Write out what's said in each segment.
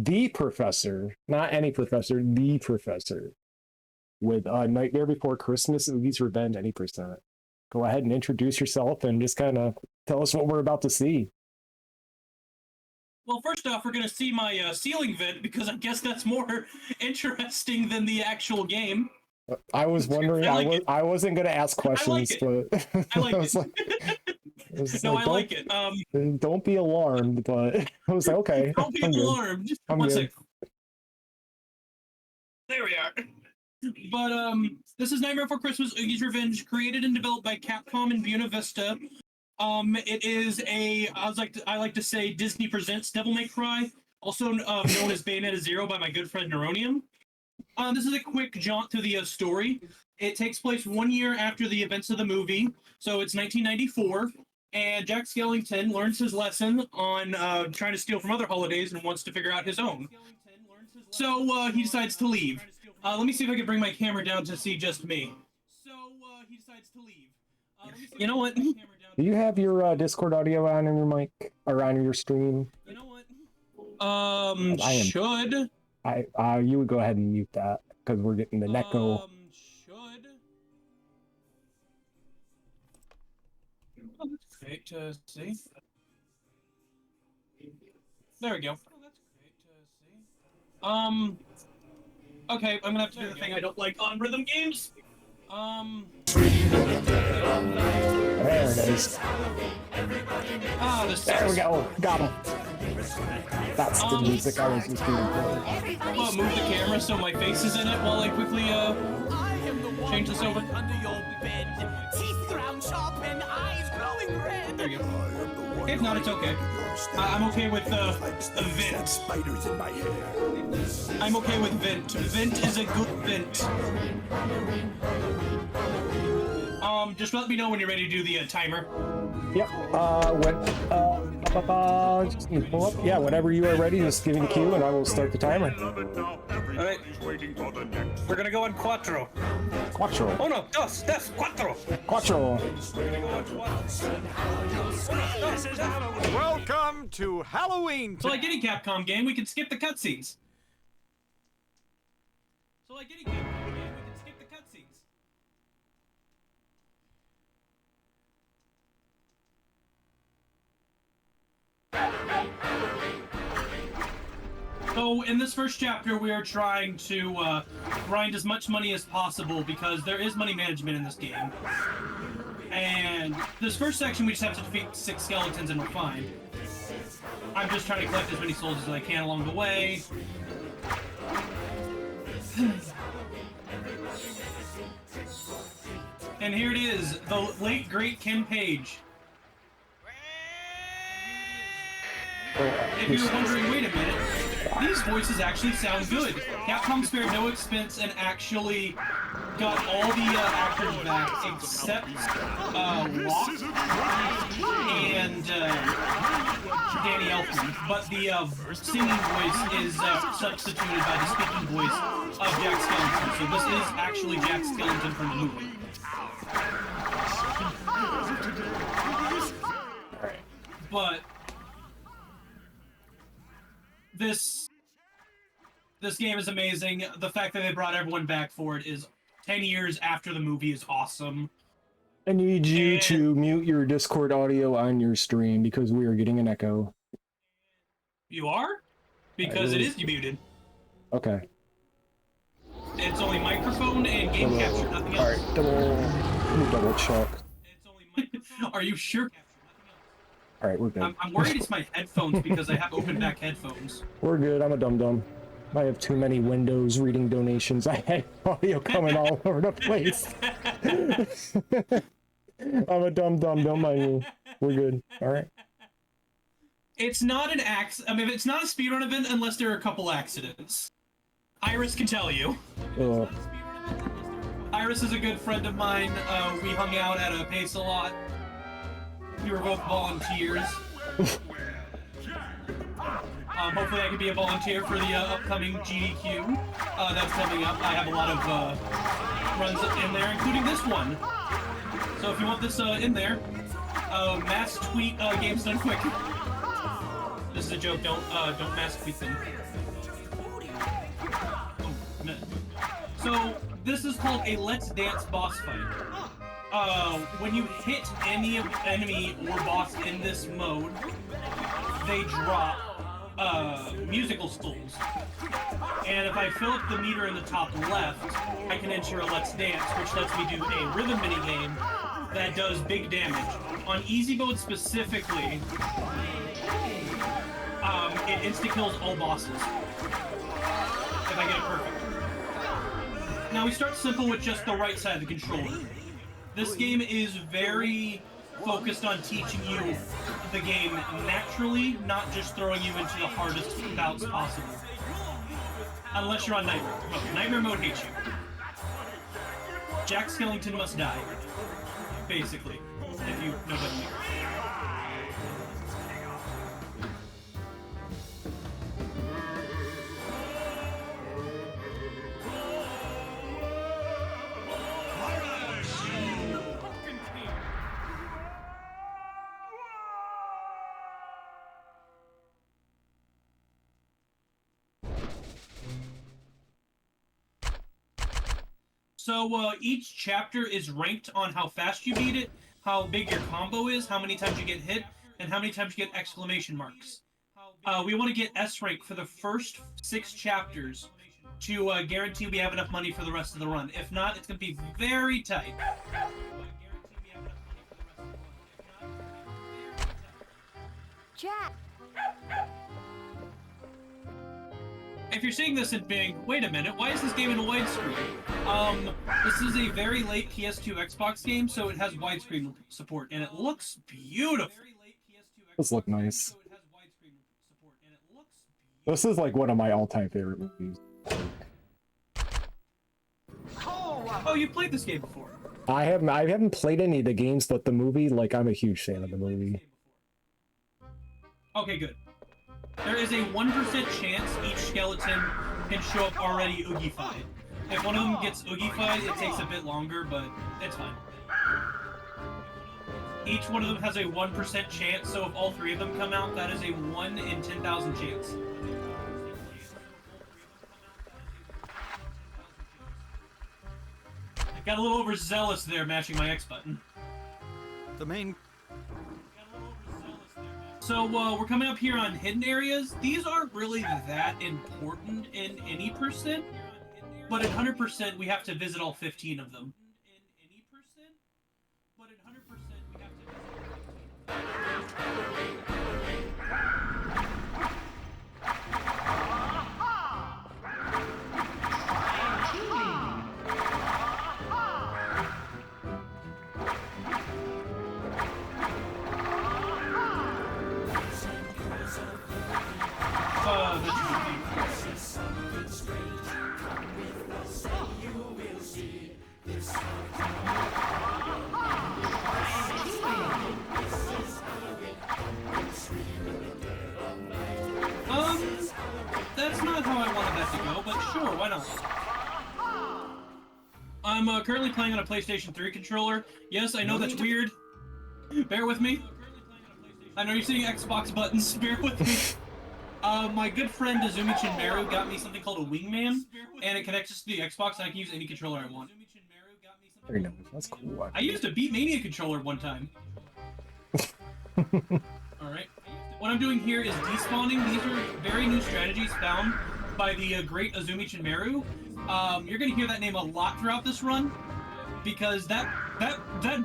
the Professor, not any Professor, the Professor, with Nightmare Before Christmas, OOgie's Revenge, any percent. Go ahead and introduce yourself and just kind of tell us what we're about to see. Well, first off, we're going to see my ceiling vent, because I guess that's more interesting than the actual game. I was wondering, I wasn't going to ask questions, but I like it. I like it. Don't be alarmed, but I was like, okay. Don't be alarmed. Just one second. There we are. But this is Nightmare Before Christmas, OOgie's Revenge, created and developed by Capcom and Buena Vista. It is I like to say Disney presents Devil May Cry, also known as Bayonetta 0 by my good friend Neuronium. This is a quick jaunt through the story. It takes place 1 year after the events of the movie, so it's 1994, and Jack Skellington learns his lesson on trying to steal from other holidays and wants to figure out his own. So he decides to leave. Let me see if I can bring my camera down to see just me. He decides to leave. You know what? Do you have your Discord audio on your mic or on your stream? You know what? Should you would go ahead and mute that because we're getting the echo. Oh, that's great to see. There we go. Okay, I'm gonna have to do the thing I don't like on rhythm games. There it is. There we go. Got him. That's the music I was just doing. I'll move the camera so my face is in it while I quickly change this over. There you go. If not, it's okay. I'm okay with vent. Spiders in my hair. I'm okay with vent. Vent is a good vent. Just let me know when you're ready to do the timer. Yep. Just pull up. Yeah, whenever you are ready, just give me a cue and I will start the timer. Alright. We're gonna go on quattro. Quattro. Oh no, dos, quattro. Quattro. Welcome to Halloween. So like any Capcom game, we can skip the cutscenes. So in this first chapter, we are trying to grind as much money as possible because there is money management in this game. And this first section, we just have to defeat 6 skeletons and we're fine. I'm just trying to collect as many souls as I can along the way. And here it is, the late great Ken Page. If you're wondering, wait a minute, these voices actually sound good. Capcom spared no expense and actually got all the actors back except Locke and Danny Elfman. But the singing voice is substituted by the speaking voice of Jack Skellington. So this is actually Jack Skellington from the movie. But this game is amazing. The fact that they brought everyone back for it is 10 years after the movie is awesome. I need you to mute your Discord audio on your stream because we are getting an echo. You are? Because it is muted. Okay. It's only microphone and game capture, nothing else. Alright, double check. It's only microphone. Are you sure? Alright, we're good. I'm worried it's my headphones because I have open back headphones. We're good, I'm a dum-dum. I have too many windows reading donations. I had audio coming all over the place. I'm a dum-dum, don't mind me. We're good, alright. It's not an I mean, it's not a speedrun event unless there are a couple accidents. Iris can tell you. Iris is a good friend of mine. We hung out at a pace a lot. We were both volunteers. Hopefully I can be a volunteer for the upcoming GDQ that's coming up. I have a lot of runs in there, including this one. So if you want this in there, mass tweet games done quick. This is a joke. Don't mask tweet them. Oh, man. So this is called a Let's Dance boss fight. When you hit any enemy or boss in this mode, they drop musical stools. And if I fill up the meter in the top left, I can enter a Let's Dance, which lets me do a rhythm minigame that does big damage. On easy mode specifically, it insta-kills all bosses. If I get it perfect. Now we start simple with just the right side of the controller. This game is very focused on teaching you the game naturally, not just throwing you into the hardest bouts possible. Unless you're on Nightmare. Well, Nightmare mode hates you. Jack Skellington must die. Basically. If you know what I mean. So each chapter is ranked on how fast you beat it, how big your combo is, how many times you get hit, and how many times you get exclamation marks. We want to get S rank for the first 6 chapters to guarantee we have enough money for the rest of the run. If not, it's going to be very tight. Jack. If you're seeing this and being, wait a minute, why is this game in widescreen? This is a very late PS2 Xbox game, so it has widescreen support, and it looks beautiful. This look nice. This is like one of my all-time favorite movies. Oh, you played this game before? I haven't played any of the games, but the movie, like, I'm a huge fan of the movie. Okay, good. There is a 1% chance each skeleton can show up already oogified. If one of them gets oogified, it takes a bit longer, but it's fine. Each one of them has a 1% chance, so if all 3 of them come out, that is a 1 in 10,000 chance. I got a little overzealous there, mashing my X button. The main... So, we're coming up here on hidden areas. These aren't really that important in any percent, but at 100% we have to visit all 15 of them. That's not how I wanted that to go, but sure, why not? I'm currently playing on a PlayStation 3 controller. Yes, I know that's weird. Bear with me. I know you're seeing Xbox buttons. Bear with me. My good friend Azumi Chinmeru got me something called a Wingman, and it connects to the Xbox, and I can use any controller I want. Very nice. That's cool. I used a Beatmania controller one time. Alright. What I'm doing here is despawning. These are very new strategies found by the great Azumi Chinmeru. You're going to hear that name a lot throughout this run, because that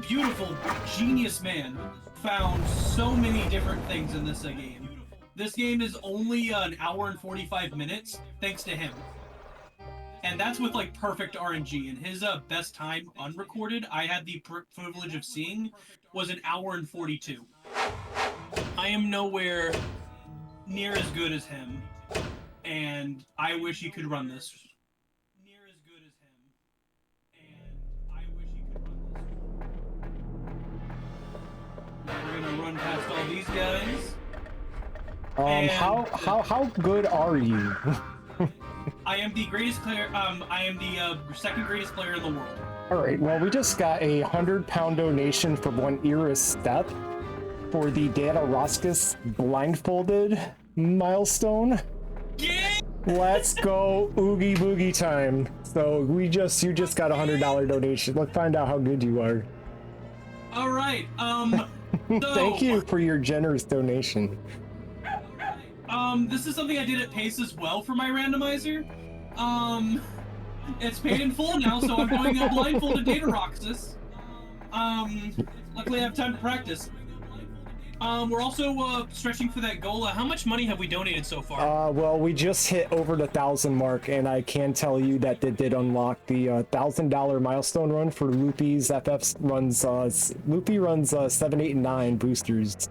beautiful genius man found so many different things in this game. This game is only an hour and 45 minutes, thanks to him. And that's with, like, perfect RNG. And his best time unrecorded, I had the privilege of seeing, was an hour and 42. I am nowhere near as good as him, and I wish he could run this. We're gonna run past all these guys. How good are you? I am the greatest player. I am the second greatest player in the world. All right. Well, we just got a 100-pound donation from one Iris Step for the Data Roscus blindfolded milestone. Yeah! Let's go Oogie Boogie time. So you just got a $100 donation. Let's find out how good you are. All right. So, Thank you for your generous donation. This is something I did at Pace as well for my randomizer. It's paid in full now, so I'm going blindfolded Data Roxas. Luckily I have time to practice. We're also stretching for that goal. How much money have we donated so far? Well, we just hit over the 1,000 mark, and I can tell you that they did unlock the $1,000 milestone run for Loopy's. FF runs Loopy runs 7, 8, and 9 boosters.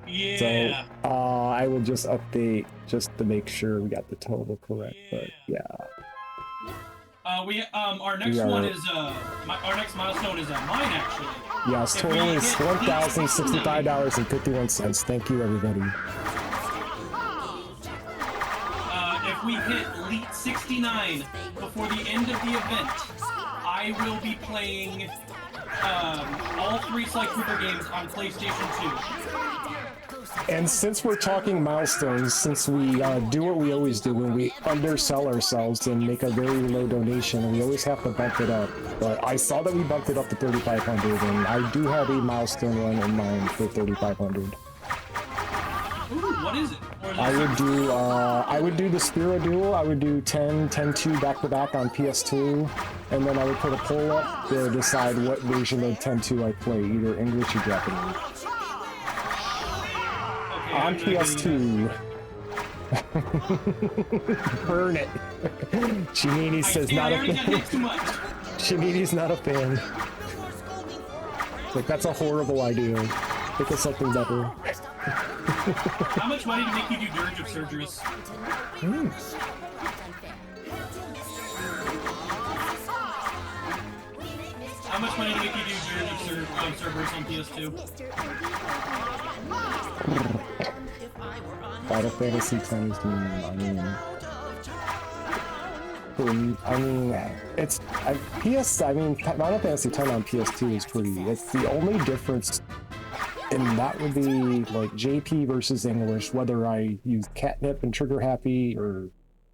Yeah. So I will just update just to make sure we got the total correct. But yeah. Our next one is our next milestone is mine actually. Yes, total is $1,065.51. Thank you, everybody. If we hit Elite 69 before the end of the event, I will be playing all 3 Sly Cooper games on PlayStation 2. And since we're talking milestones, since we do what we always do when we undersell ourselves and make a very low donation, we always have to bump it up. But I saw that we bumped it up to 3,500, and I do have a milestone run in mind for 3,500. Ooh, what is it? I would do the Spiro Duel. I would do 10, 10-2 back-to-back on PS2, and then I would put a poll up to decide what version of 10-2 I play, either English or Japanese. On PS2. Burn it. Chinini says not a fan. Chinini's not a fan. Like, that's a horrible idea. Think of something better. How much money to make you do Dirge of Cerberus? How much money to make you do Dirge of Cerberus on PS2? Final Fantasy X is it's Final Fantasy X on PS2 is pretty. It's the only difference, and that would be like JP versus English, whether I use catnip and trigger happy, or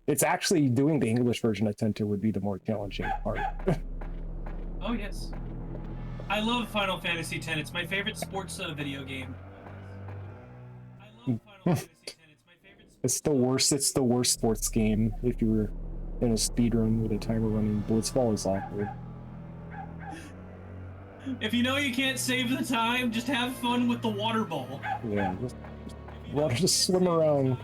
it's actually doing the English version I tend to would be the more challenging part. Oh yes, I love Final Fantasy X. It's my favorite sports video game. I love Final Fantasy X. It's my favorite. It's the worst sports game if you were in a speedrun with a timer running. Blitzball is awful. If you know you can't save the time, just have fun with the water ball. Yeah, just swim around.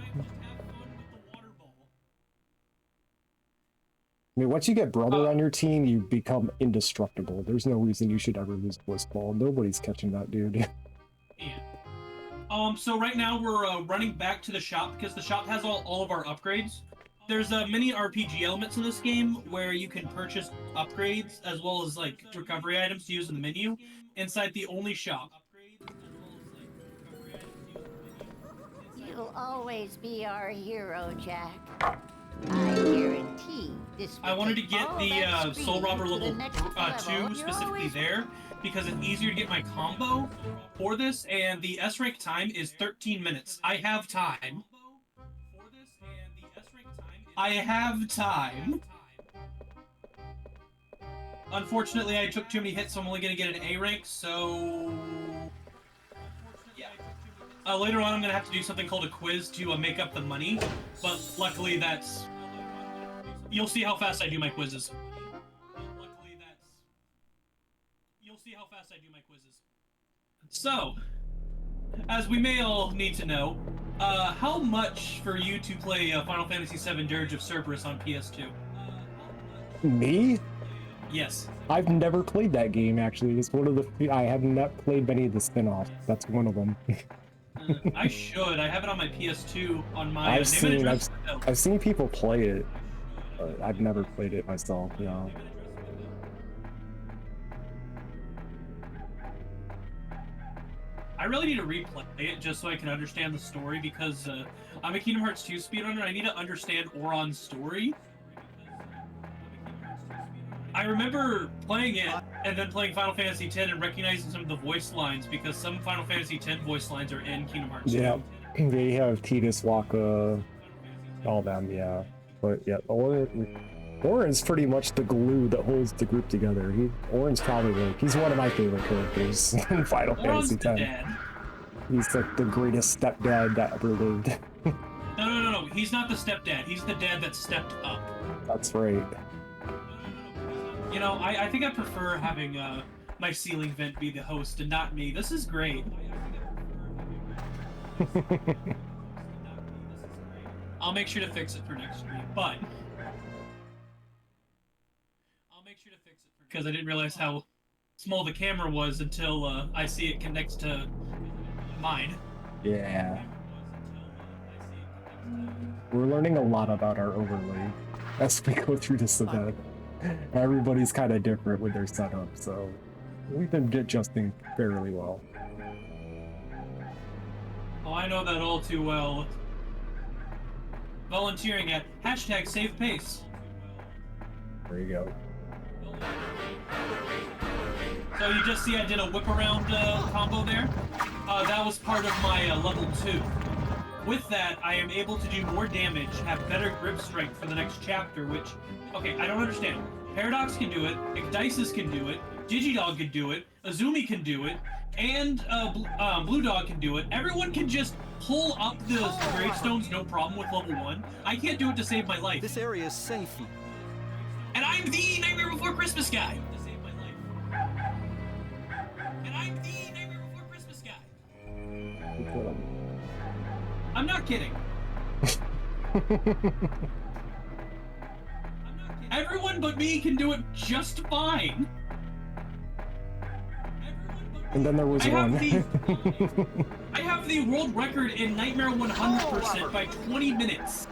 I mean, once you get brother on your team, you become indestructible. There's no reason you should ever lose Blitzball. Nobody's catching that dude. Yeah. So right now we're running back to the shop because the shop has all of our upgrades. There's many RPG elements in this game where you can purchase upgrades as well as like recovery items to use in the menu inside the only shop. You'll always be our hero, Jack. I guarantee this. I wanted to get the Soul Robber level 2 specifically there because it's easier to get my combo for this, and the S rank time is 13 minutes. I have time. I have time. Unfortunately, I took too many hits, so I'm only going to get an A rank, so... yeah. Later on, I'm going to have to do something called a quiz to make up the money, but luckily that's... you'll see how fast I do my quizzes. You'll see how fast I do my quizzes. So, as we may all need to know, how much for you to play Final Fantasy VII Dirge of Cerberus on PS2? Me? Yes. I've never played that game, actually. It's one of the few. I have not played many of the spin-offs. That's one of them. I should. I have it on my PS2 on my... I've seen people play it, but I've never played it myself, you know. I really need to replay it just so I can understand the story because I'm a Kingdom Hearts 2 speedrunner. I need to understand Auron's story. I remember playing it and then playing Final Fantasy X and recognizing some of the voice lines because some Final Fantasy X voice lines are in Kingdom Hearts 2. Yeah. They have Titus, Waka, all them, yeah. But yeah, Oren's pretty much the glue that holds the group together. Oren's probably he's one of my favorite characters in Final Fantasy X. He's like the greatest stepdad that ever lived. No. He's not the stepdad. He's the dad that stepped up. That's right. You know, I think I prefer having my ceiling vent be the host and not me. This is great. I'll make sure to fix it for next stream, but I'll make sure to fix it because I didn't realize how small the camera was until I see it connects to mine. Yeah. We're learning a lot about our overlay as we go through this event. Everybody's kind of different with their setup, so we've been adjusting fairly well. Oh, I know that all too well. Volunteering at #SavePace. There you go. So you just see I did a whip around combo there. That was part of my level 2. With that, I am able to do more damage, have better grip strength for the next chapter, which, okay, I don't understand. Paradox can do it, Ecdysis can do it, Digidog can do it, Azumi can do it, and Blue Dog can do it. Everyone can just pull up the gravestones, no problem with level 1. I can't do it to save my life. This area is safe. And I'm the Nightmare Before Christmas guy. I'm not kidding. Everyone but me can do it just fine. And then there was one. I have the world record in Nightmare 100% by 20 minutes.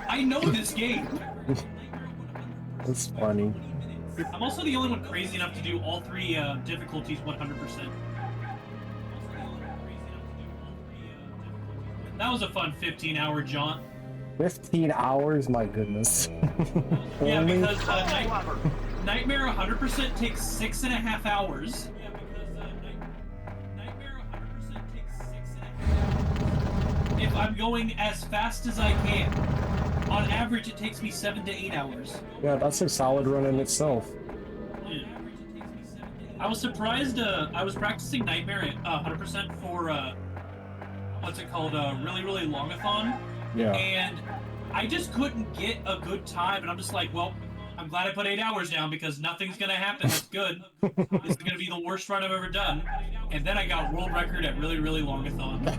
I know this game. That's funny. I'm also the only one crazy enough to do all 3 difficulties 100%. That was a fun 15-hour jaunt. 15 hours? My goodness. Yeah, because Nightmare 100% takes 6.5 hours. If I'm going as fast as I can. On average, it takes me 7 to 8 hours. Yeah, that's a solid run in itself. Yeah. I was surprised, I was practicing Nightmare at 100% for, what's it called, really, really longathon. Yeah. And I just couldn't get a good time, and I'm just like, well, I'm glad I put 8 hours down because nothing's gonna happen that's good. This is gonna be the worst run I've ever done. And then I got world record at really, really longathon.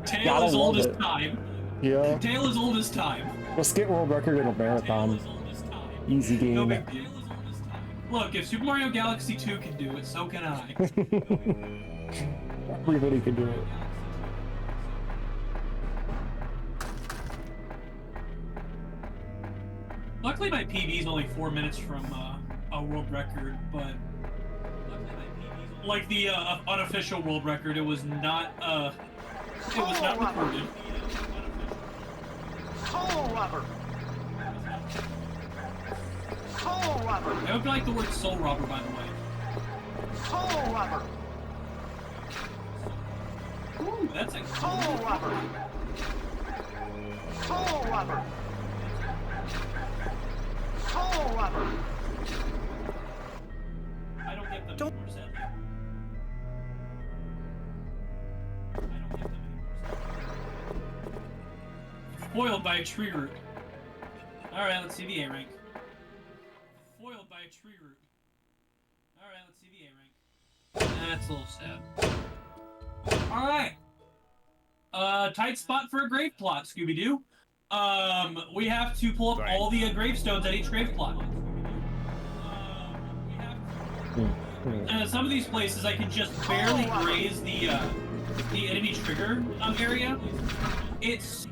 Tale is old as time. Yeah. Tale is old as time. Let's get world record in a marathon. Easy game. No big deal. Look, if Super Mario Galaxy 2 can do it, so can I. Everybody can do it. Luckily, my PB is only 4 minutes from a world record, but like the unofficial world record, it was not recorded. Soul Robber! Soul Robber! I hope you like the word soul robber, by the way. Soul Robber! Ooh, that's a Soul Robber! Soul Robber! Soul Robber! I don't get them anymore, sadly. I don't get them anymore, sadly. Foiled by a tree root. Alright, let's see the A rank. Foiled by a tree root. Alright, let's see the A rank. That's a little sad. Alright. Tight spot for a grave plot, Scooby-Doo. We have to pull up all the gravestones at each grave plot. Some of these places I can just barely graze the enemy trigger area. It's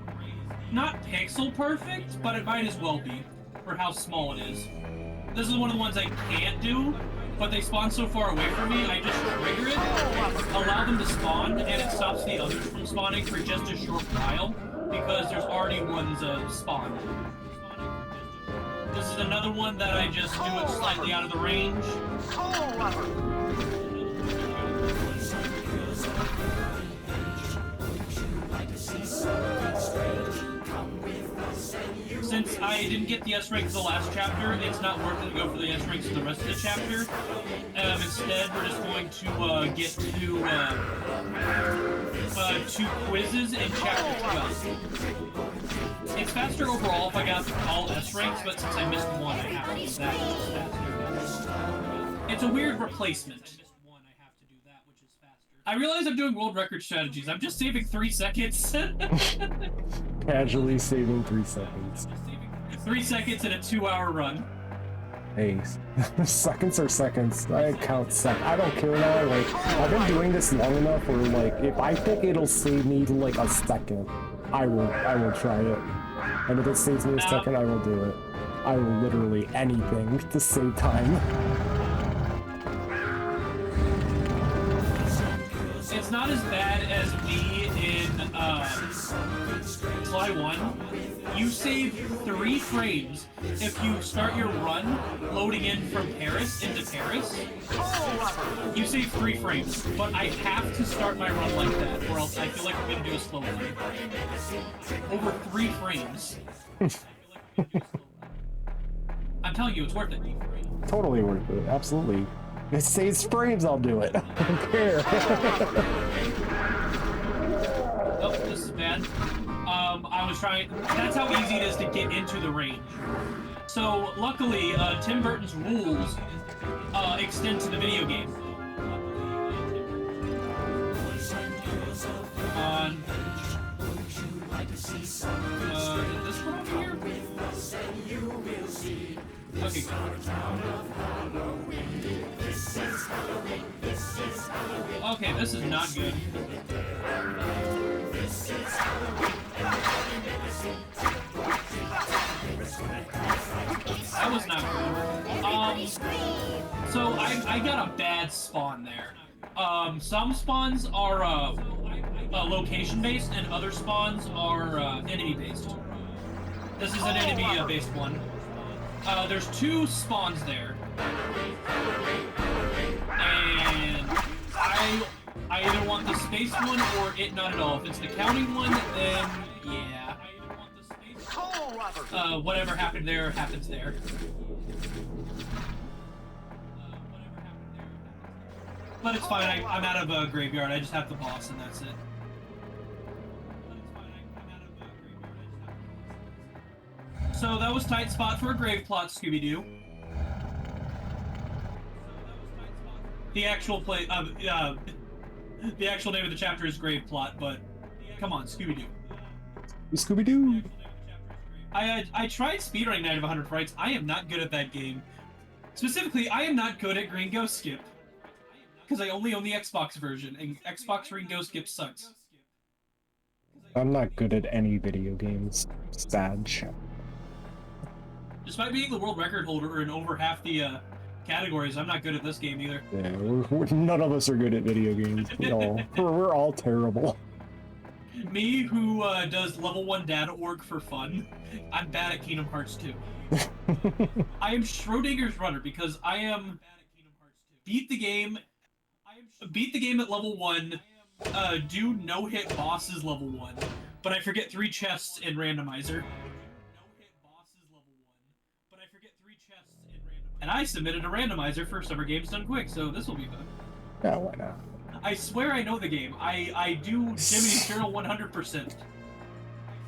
not pixel perfect, but it might as well be for how small it is. This is one of the ones I can't do, but they spawn so far away from me, I just trigger it, allow them to spawn, and it stops the others from spawning for just a short while, because there's already ones spawned. This is another one that I just do it slightly out of the range. Since I didn't get the S rank for the last chapter, it's not worth it to go for the S ranks for the rest of the chapter. Instead, we're just going to get to 2 quizzes in chapter 12. It's faster overall if I got all S ranks, but since I missed one, I have to do that faster. It's a weird replacement. I realize I'm doing world record strategies. I'm just saving 3 seconds. Casually saving 3 seconds. 3 seconds in a 2-hour run. Hey, seconds are seconds. I count seconds. I don't care now. Like, I've been doing this long enough where, like, if I think it'll save me like a second, I will try it. And if it saves me a second, I will do it. I will literally anything to save time. It's not as bad as me in Sly 1. You save 3 frames if you start your run loading in from Paris into Paris. You save 3 frames, but I have to start my run like that, or else I feel like I'm gonna do a slow run. Over 3 frames. I'm telling you, it's worth it. Totally worth it. Absolutely. If it saves frames, I'll do it. I don't care. Oh, this is bad. I was trying... That's how easy it is to get into the range. So, luckily, Tim Burton's rules extend to the video game. On... is this one over here? Okay, good. Okay, this is not good. That was not good. So I got a bad spawn there. Some spawns are location-based, and other spawns are enemy-based. This is an enemy-based one. There's 2 spawns there. And I either want the space one or it not at all. If it's the counting one, then yeah. Whatever happened there happens there. But it's fine, I'm out of a graveyard. I just have the boss and that's it. So that was tight spot for a grave plot, Scooby-Doo. The actual the actual name of the chapter is Grave Plot, but come on, Scooby-Doo. Scooby-Doo! I tried speedrunning Night of 100 Frights. I am not good at that game. Specifically, I am not good at Green Ghost Skip. Because I only own the Xbox version, and Xbox Green Ghost Skip sucks. I'm not good at any video games. Sad. Despite being the world record holder in over half the categories, I'm not good at this game either. Yeah, none of us are good at video games. We're all terrible. Me, who does level 1 data org for fun, I'm bad at Kingdom Hearts 2. I am Schrodinger's runner because I am beat the game at level 1, do no-hit bosses level 1, but I forget 3 chests in randomizer. And I submitted a randomizer for Summer Games Done Quick, so this will be fun. Yeah, why not? I swear I know the game. I do Jiminy's Journal 100%.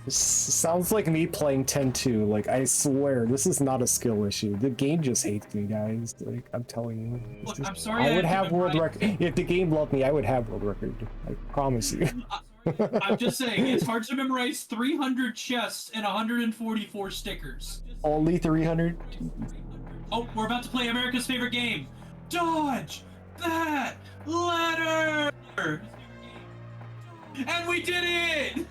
This sounds like me playing 10-2. Like, I swear, this is not a skill issue. The game just hates me, guys. Like, I'm telling you. Look, just, I'm sorry I would have world record. If the game loved me, I would have world record. I promise you. I'm just saying, it's hard to memorize 300 chests and 144 stickers. Only 300? Oh, we're about to play America's favorite game. Dodge that letter! And we did it!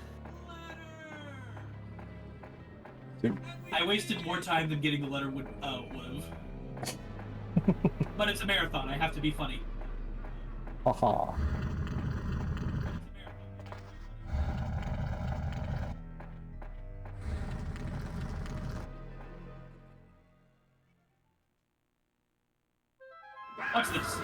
I wasted more time than getting the letter would have. But it's a marathon, I have to be funny. Haha. Watch this.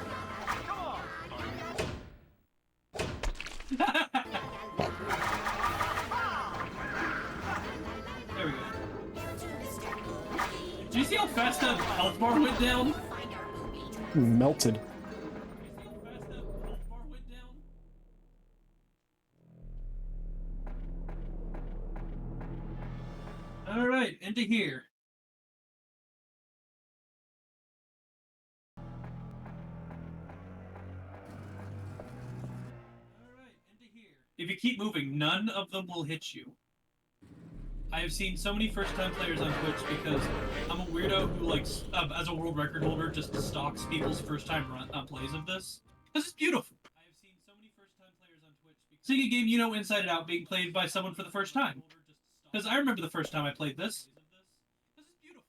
Do you see how fast that health bar went down? Melted. Alright, into here. If you keep moving, none of them will hit you. I have seen so many first-time players on Twitch because I'm a weirdo who likes, as a world record holder, just stalks people's first-time plays of this. This is beautiful. I have seen so many first-time players on Twitch seeing a game you know inside and out being played by someone for the first time. Because I remember the first time I played this. This is beautiful.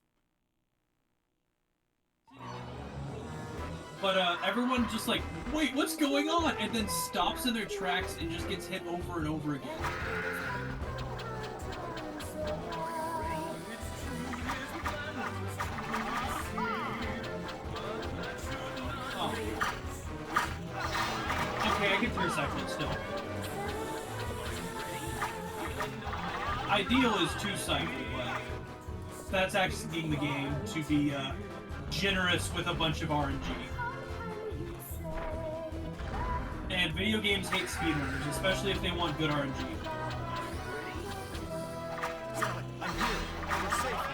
But everyone just like, wait, what's going on? And then stops in their tracks and just gets hit over and over again. Oh. Okay, I can clear cycling still. Ideal is 2 cycle, but that's asking the game to be generous with a bunch of RNG. And video games hate speedrunners, especially if they want good RNG. I'm here. You're safe.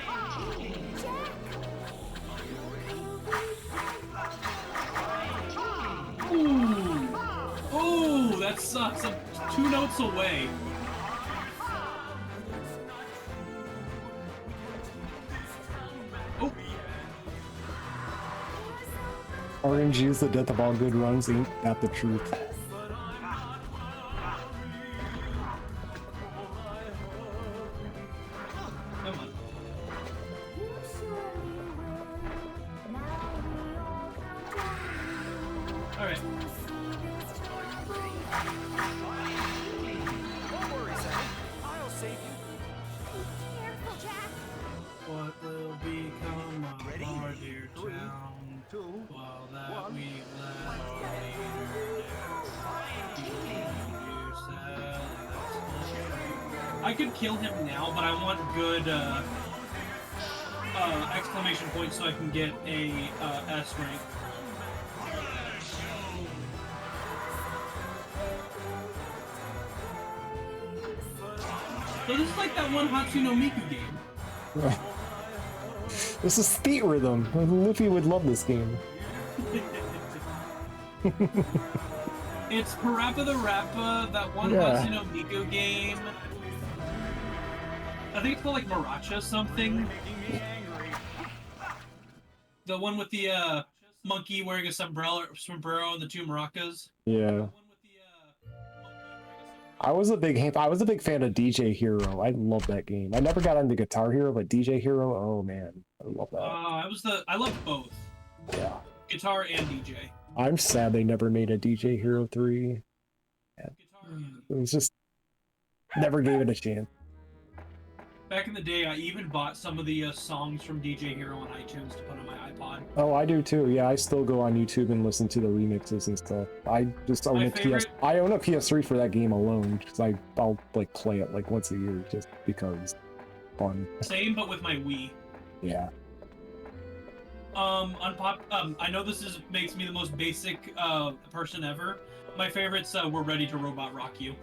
Ooh! Ooh, that sucks. I'm 2 notes away. Oh! RNG is the death of all good runs, ain't that the truth? Come on. Alright. Don't worry, Sally. I'll save you. Careful, Jack. What will become of Ready? our dear 3, town 2, while that 1. we left I could kill him now, but I want good exclamation points so I can get a S rank. So this is like that one Hatsu no Miku game. This is Speed Rhythm. Luffy would love this game. It's Parappa the Rappa, that one Yeah. Hatsu no Miku game. I think it's called like Maracha something. The one with the monkey wearing a sombrero and the 2 maracas. Yeah. I was a big fan of DJ Hero. I love that game. I never got into Guitar Hero, but DJ Hero, oh man, I love that. I loved both. Yeah. Guitar and DJ. I'm sad they never made a DJ Hero 3. Yeah. It was just never gave it a chance. Back in the day, I even bought some of the songs from DJ Hero on iTunes to put on my iPod. Oh, I do too. Yeah, I still go on YouTube and listen to the remixes and stuff. I just own I own a PS3 for that game alone because I'll like play it like once a year just because fun. Same, but with my Wii. Yeah. I know this makes me the most basic person ever. My favorites were Ready to Robot Rock You.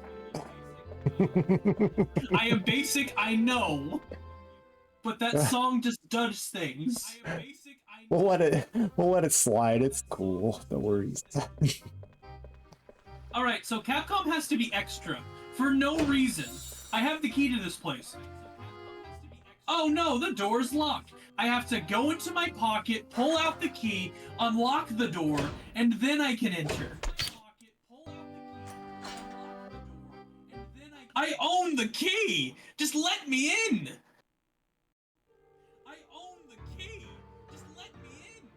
I am basic, I know, but that song just does things. I am basic, I know. We'll let it slide. It's cool. No worries. All right, so Capcom has to be extra for no reason. I have the key to this place. Oh no, the door's locked. I have to go into my pocket, pull out the key, unlock the door, and then I can enter. I own the key! Just let me in! I own the key! Just let me in!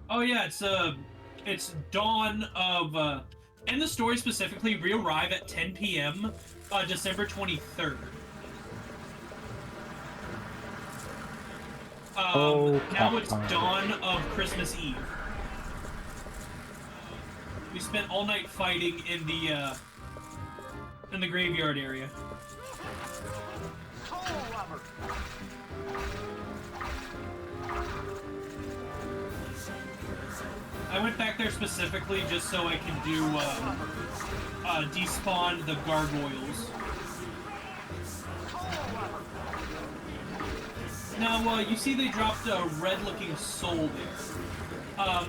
Oh yeah, it's dawn of, and the story specifically, we arrive at 10 p.m. December 23rd. Now it's dawn of Christmas Eve. We spent all night fighting in the graveyard area. Cold lover. I went back there specifically just so I could do despawn the gargoyles. Now, you see they dropped a red-looking soul there.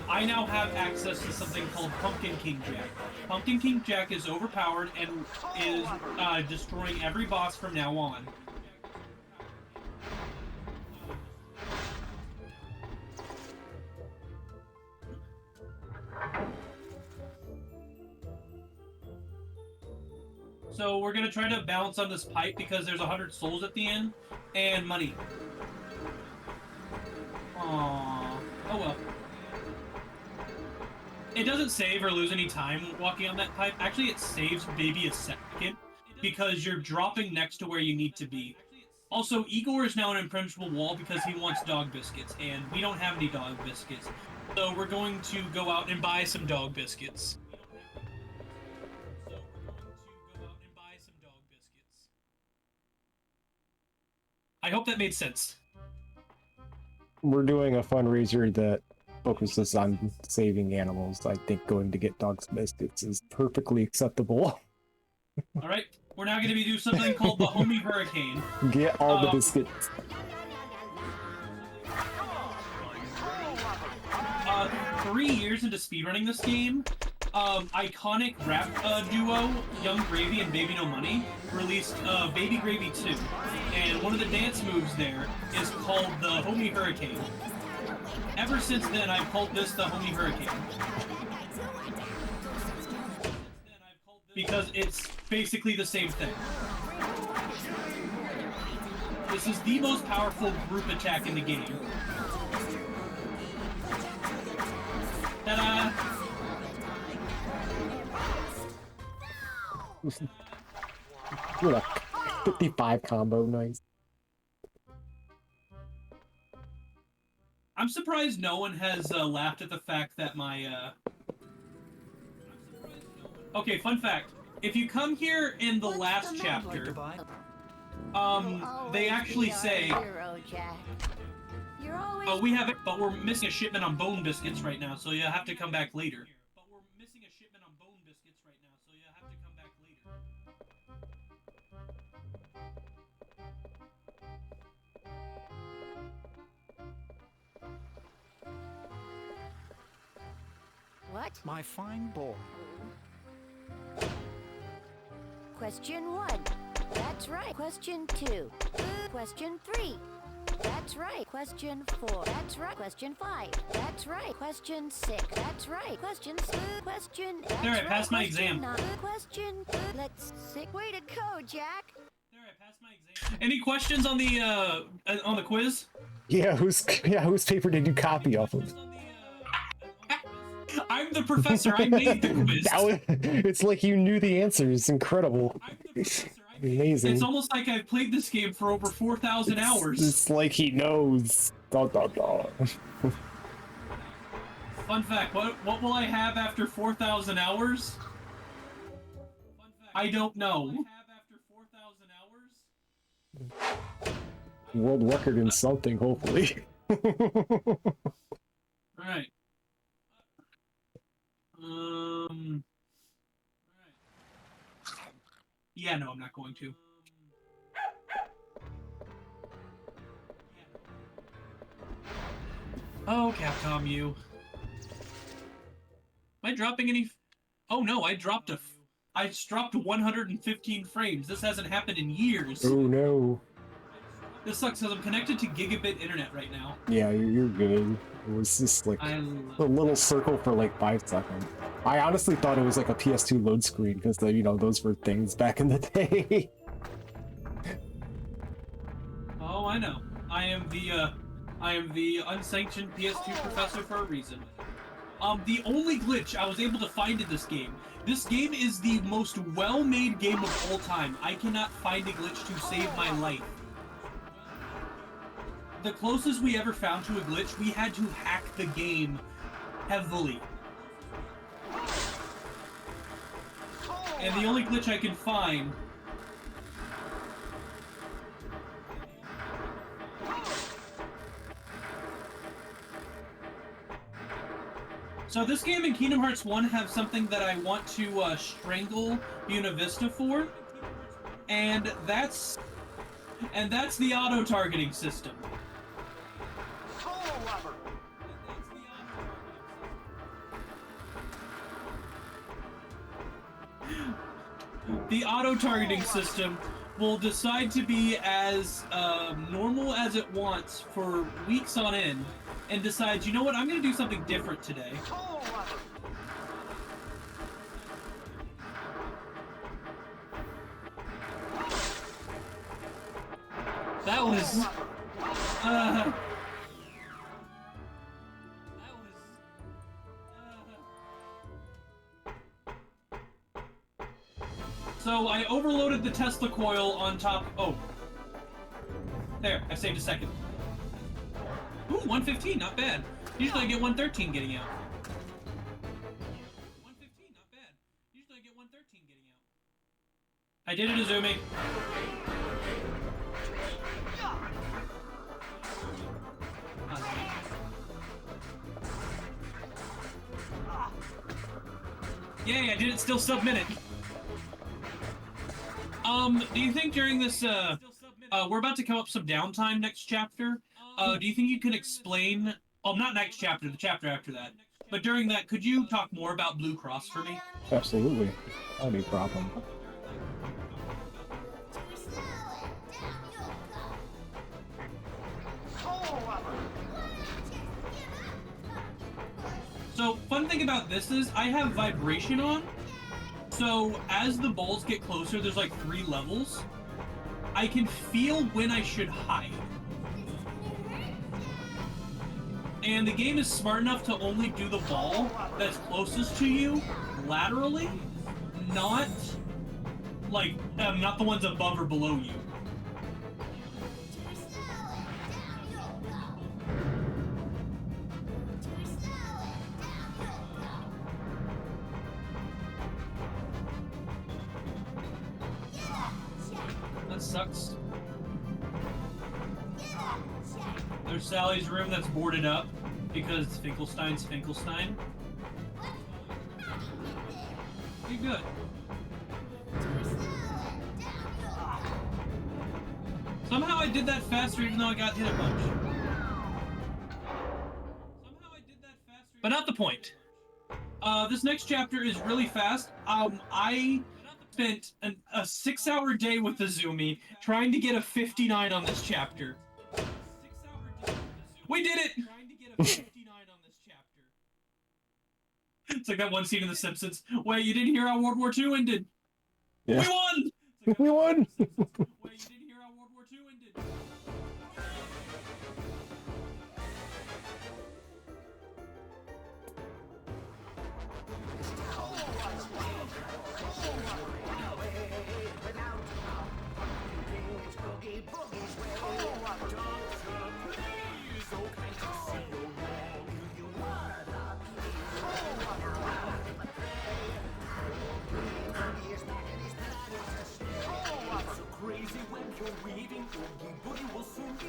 I now have access to something called Pumpkin King Jack. Pumpkin King Jack is overpowered and is destroying every boss from now on. So we're gonna try to balance on this pipe because there's 100 souls at the end, and money. Aww. Oh well. It doesn't save or lose any time walking on that pipe. Actually, it saves maybe a second because you're dropping next to where you need to be. Also, Igor is now an impenetrable wall because he wants dog biscuits, and we don't have any dog biscuits. So we're going to go out and buy some dog biscuits. I hope that made sense. We're doing a fundraiser that focuses on saving animals. I think going to get dogs biscuits is perfectly acceptable. All right, we're now going to be doing something called the Homie Hurricane. Get all the biscuits. 3 years into speedrunning this game, iconic rap duo Young Gravy and Baby No Money released Baby Gravy 2, and one of the dance moves there is called the Homie Hurricane. Ever since then, I've called this the Homie Hurricane. Because it's basically the same thing. This is the most powerful group attack in the game. Ta-da! What a 55 combo, nice. I'm surprised no one has laughed at the fact that my Okay, fun fact. If you come here in the last chapter, they actually say, we have it, but we're missing a shipment on bone biscuits right now, so you'll have to come back later. What? My fine boy. Question 1. That's right. Question 2. Question 3. That's right. Question 4. That's right. Question 5. That's right. Question 6. That's right. Question 6. Question. That's There, I right. passed my Question exam. 9. Question. Let's see. Way to go, Jack. There, I passed my exam. Any questions on the quiz? Yeah, whose paper did you copy off of? I'm the professor. I made the quiz. It's like you knew the answers. It's incredible. I'm the professor. Amazing. It's almost like I've played this game for over 4,000 hours. It's like he knows. Da, da, da. Fun fact, what will I have after 4,000 hours? I don't know. World record in something, hopefully. Alright. Yeah, no, I'm not going to. Oh, Capcom, you. Am I dropping any? Oh no, I dropped 115 frames. This hasn't happened in years. Oh no. This sucks because I'm connected to gigabit internet right now. Yeah, you're good. It was just like a little circle for like 5 seconds. I honestly thought it was like a PS2 load screen because those were things back in the day. Oh, I know. I am the unsanctioned PS2 professor for a reason. The only glitch I was able to find in this game. This game is the most well-made game of all time. I cannot find a glitch to save my life. The closest we ever found to a glitch, we had to hack the game heavily. And the only glitch I can find So this game and Kingdom Hearts 1 have something that I want to strangle Buena Vista for, and that's the auto-targeting system. Toe rubber. The auto-targeting system will decide to be as normal as it wants for weeks on end, and decides, you know what, I'm going to do something different today. Toe rubber. That was... So I overloaded the Tesla coil on top... Oh. There, I saved a second. Ooh, 115, not bad. Usually I get 113 getting out. 115, not bad. Usually I get 113 getting out. I did it, Azumi. Yay, I did it still sub-minute. Do you think during this, we're about to come up some downtime next chapter. Do you think you can explain, oh, not next chapter, the chapter after that, but during that, could you talk more about Blue Cross for me? Absolutely. Not a problem. Toe rubber. So, fun thing about this is, I have vibration on, so as the balls get closer, there's like 3 levels. I can feel when I should hide. And the game is smart enough to only do the ball that's closest to you laterally, not like, not the ones above or below you. That sucks. There's Sally's room that's boarded up because Finkelstein's Finkelstein. Pretty good. Somehow I did that faster even though I got hit a bunch. But not the point. This next chapter is really fast. I spent a 6-hour day with Azumi trying to get a 59 on this chapter. We did it! It's like that one scene in The Simpsons. Wait, you didn't hear how World War II ended? Yeah. We won! We won! Wait, you didn't hear how World War II ended?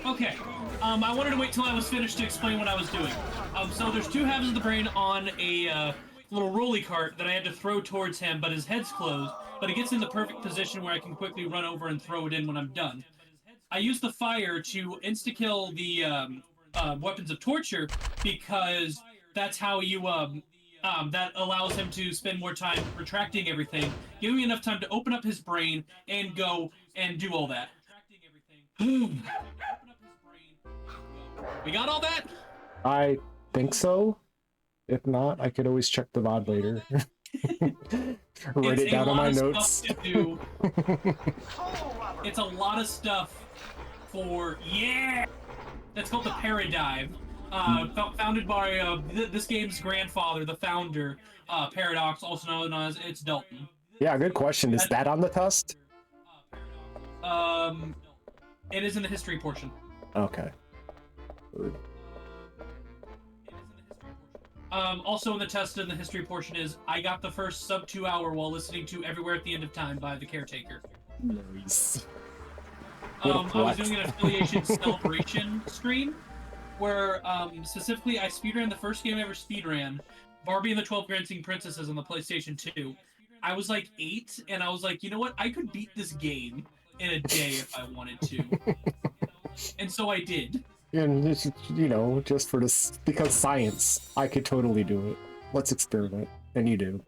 Okay, I wanted to wait till I was finished to explain what I was doing. So there's 2 halves of the brain on a little rolly cart that I had to throw towards him, but his head's closed, but it gets in the perfect position where I can quickly run over and throw it in when I'm done. I use the fire to insta-kill the weapons of torture because that's how you, that allows him to spend more time retracting everything, giving me enough time to open up his brain and go and do all that. We got all that? I think so. If not, I could always check the VOD later. Write it down on my notes. To do. It's a lot of stuff for, yeah! That's called the Paradive. Founded by this game's grandfather, the founder, Paradox, also known as It's Dalton. Yeah, good question. Is that on the test? It is in the history portion. Okay. Also in the test in the history portion is I got the first sub 2 hour while listening to Everywhere at the End of Time by The Caretaker. Nice. I was doing an affiliation celebration stream where specifically I speedran the first game I ever speedran Barbie and the 12 Dancing Princesses on the PlayStation 2. I was like 8, and I was like, you know what? I could beat this game in a day if I wanted to. And so I did. And it's, you know, just for this, because science, I could totally do it. Let's experiment. And you do.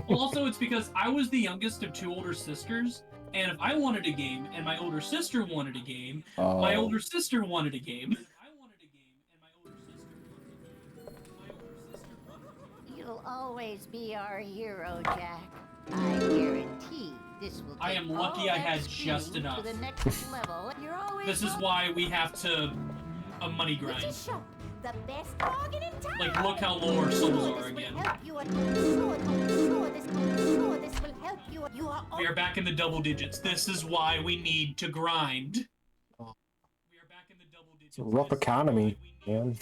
Well, also, it's because I was the youngest of 2 older sisters, and if I wanted a game and my older sister wanted a game, my older sister wanted a game. You'll always be our hero, Jack. I guarantee this will I take am lucky all I that had speed just enough. to the next level. You're always This is why we have to a money grind. Which shop? The best bargain in town. Like, look how low our souls Sure, are this again. will help you. Sure, this will help you. You are We are back in the double digits. This is why we need to grind. We are back in the double digits. It's a rough economy, man.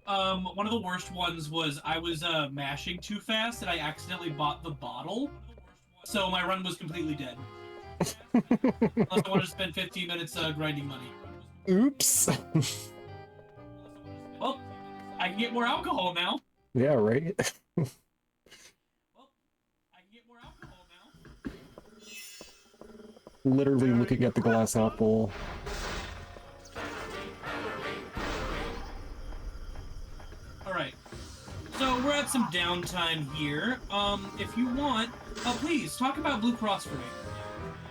One of the worst ones was I was mashing too fast and I accidentally bought the bottle, so my run was completely dead. Unless I wanted to spend 15 minutes grinding money. Oops. Well, I can get more alcohol now. Yeah, right? Well, I can get more alcohol now. Literally looking at the glass half full. Alright. So we're at some downtime here. If you want, please talk about Blue Cross for me.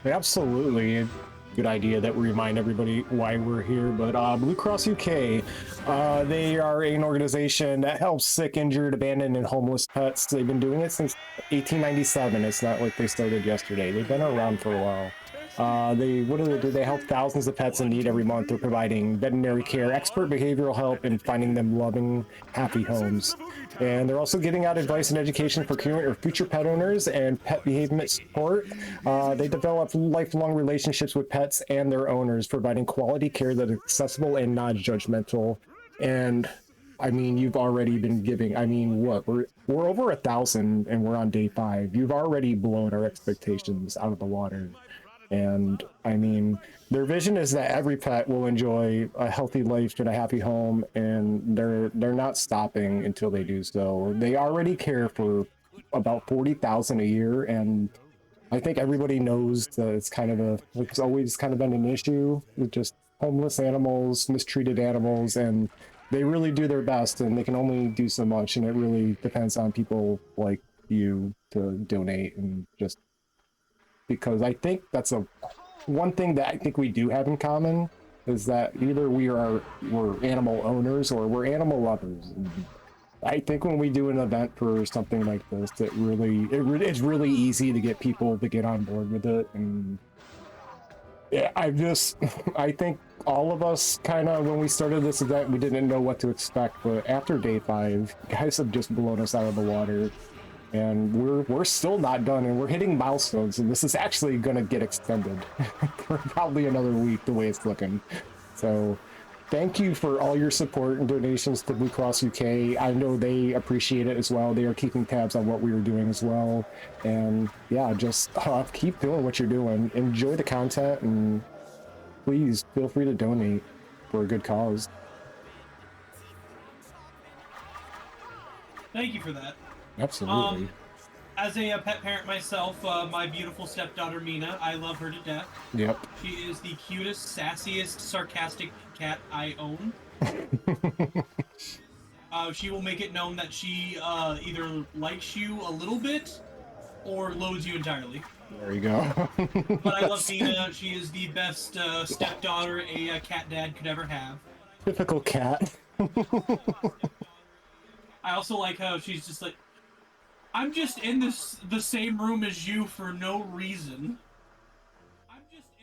Absolutely. Good idea that we remind everybody why we're here. But Blue Cross UK, they are an organization that helps sick, injured, abandoned, and homeless pets. They've been doing it since 1897. It's not like they started yesterday. They've been around for a while. What do they do? They help thousands of pets in need every month. They're providing veterinary care, expert behavioral help, and finding them loving, happy homes. And they're also giving out advice and education for current or future pet owners and pet behavior support. They develop lifelong relationships with pets and their owners, providing quality care that is accessible and non-judgmental. And I mean, you've already been giving. I mean, what we're over 1,000, and we're on day 5. You've already blown our expectations out of the water. And I mean, their vision is that every pet will enjoy a healthy life and a happy home, and they're not stopping until they do so. They already care for about 40,000 a year, and I think everybody knows that it's always kind of been an issue with just homeless animals, mistreated animals, and they really do their best, and they can only do so much, and it really depends on people like you to donate, and just because I think that's one thing that I think we do have in common is that either we're animal owners or we're animal lovers. And I think when we do an event for something like this, it's really easy to get people to get on board with it. And yeah, I think all of us kind of, when we started this event, we didn't know what to expect, but after day 5, guys have just blown us out of the water. And we're still not done, and we're hitting milestones, and this is actually gonna get extended for probably another week the way it's looking. So thank you for all your support and donations to Blue Cross UK. I know they appreciate it as well. They are keeping tabs on what we were doing as well. And yeah, just keep doing what you're doing. Enjoy the content, and please feel free to donate for a good cause. Thank you for that. Absolutely. As a pet parent myself, my beautiful stepdaughter Mina, I love her to death. Yep. She is the cutest, sassiest, sarcastic cat I own. She will make it known that she either likes you a little bit or loathes you entirely. There you go. But I love Mina. She is the best stepdaughter a cat dad could ever have. Typical cat. I also like how she's just like, I'm just in the same room as you for no reason.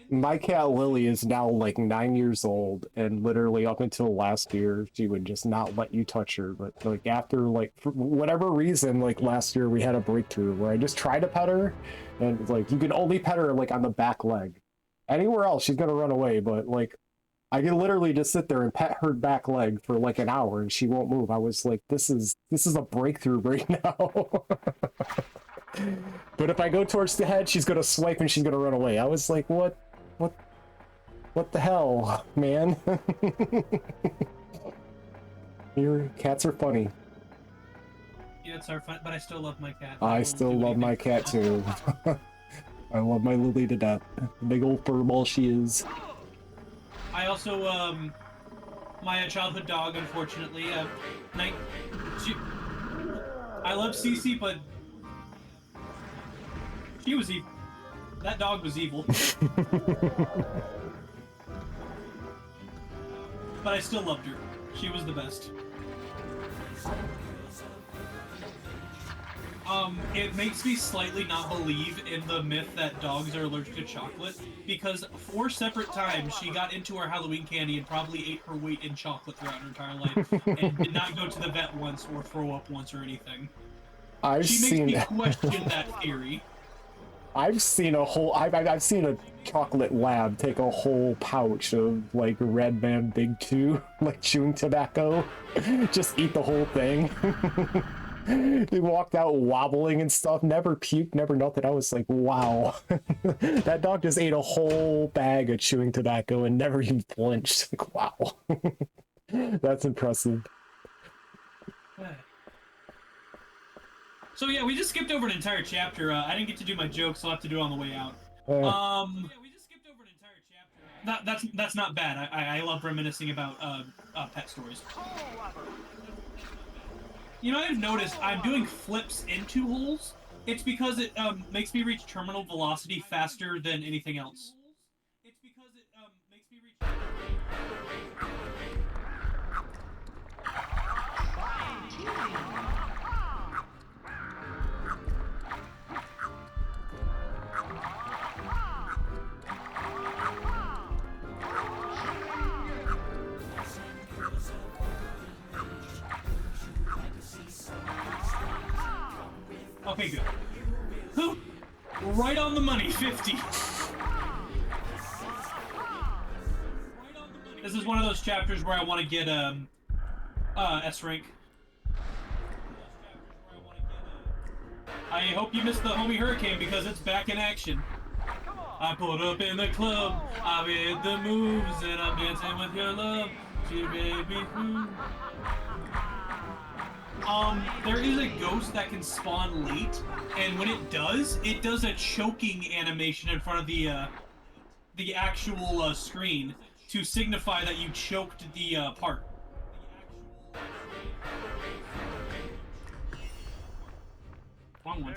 My cat Lily is now like 9 years old, and literally up until last year she would just not let you touch her. But like after, like, for whatever reason, like last year we had a breakthrough where I just tried to pet her, and like you can only pet her like on the back leg. Anywhere else she's gonna run away, but like I can literally just sit there and pet her back leg for like an hour and she won't move. I was like, this is a breakthrough right now. But if I go towards the head, she's gonna swipe and she's gonna run away. I was like, what the hell, man? Your cats are funny. Yeah, it's our fun, but I still love my cat. I will still do love my anything cat too. I love my Lily to death. Big old furball she is. I also, my childhood dog, unfortunately, I love Cece, but she was evil. That dog was evil. But I still loved her. She was the best. It makes me slightly not believe in the myth that dogs are allergic to chocolate, because 4 separate times she got into our Halloween candy and probably ate her weight in chocolate throughout her entire life, and did not go to the vet once or throw up once or anything. She makes me question that theory. I've seen I've seen a chocolate lab take a whole pouch of like Red Man Big 2, like chewing tobacco, just eat the whole thing. They walked out wobbling and stuff, never puked, never nothing. I was like, wow. That dog just ate a whole bag of chewing tobacco and never even flinched. Like, wow. That's impressive. So yeah, we just skipped over an entire chapter. I didn't get to do my jokes, so I'll have to do it on the way out. We just skipped over an entire chapter. That's not bad. I love reminiscing about pet stories. You know, I've noticed I'm doing flips into holes. It's because it makes me reach terminal velocity faster than anything else. It's because it makes me reach. Okay, good. Right on the money, 50. This is one of those chapters where I want to get S rank. I hope you missed the Homie Hurricane because it's back in action. I pulled up in the club, I made the moves, and I'm dancing with your love. She made me move. There is a ghost that can spawn late, and when it does a choking animation in front of the actual screen to signify that you choked the part. Wrong one.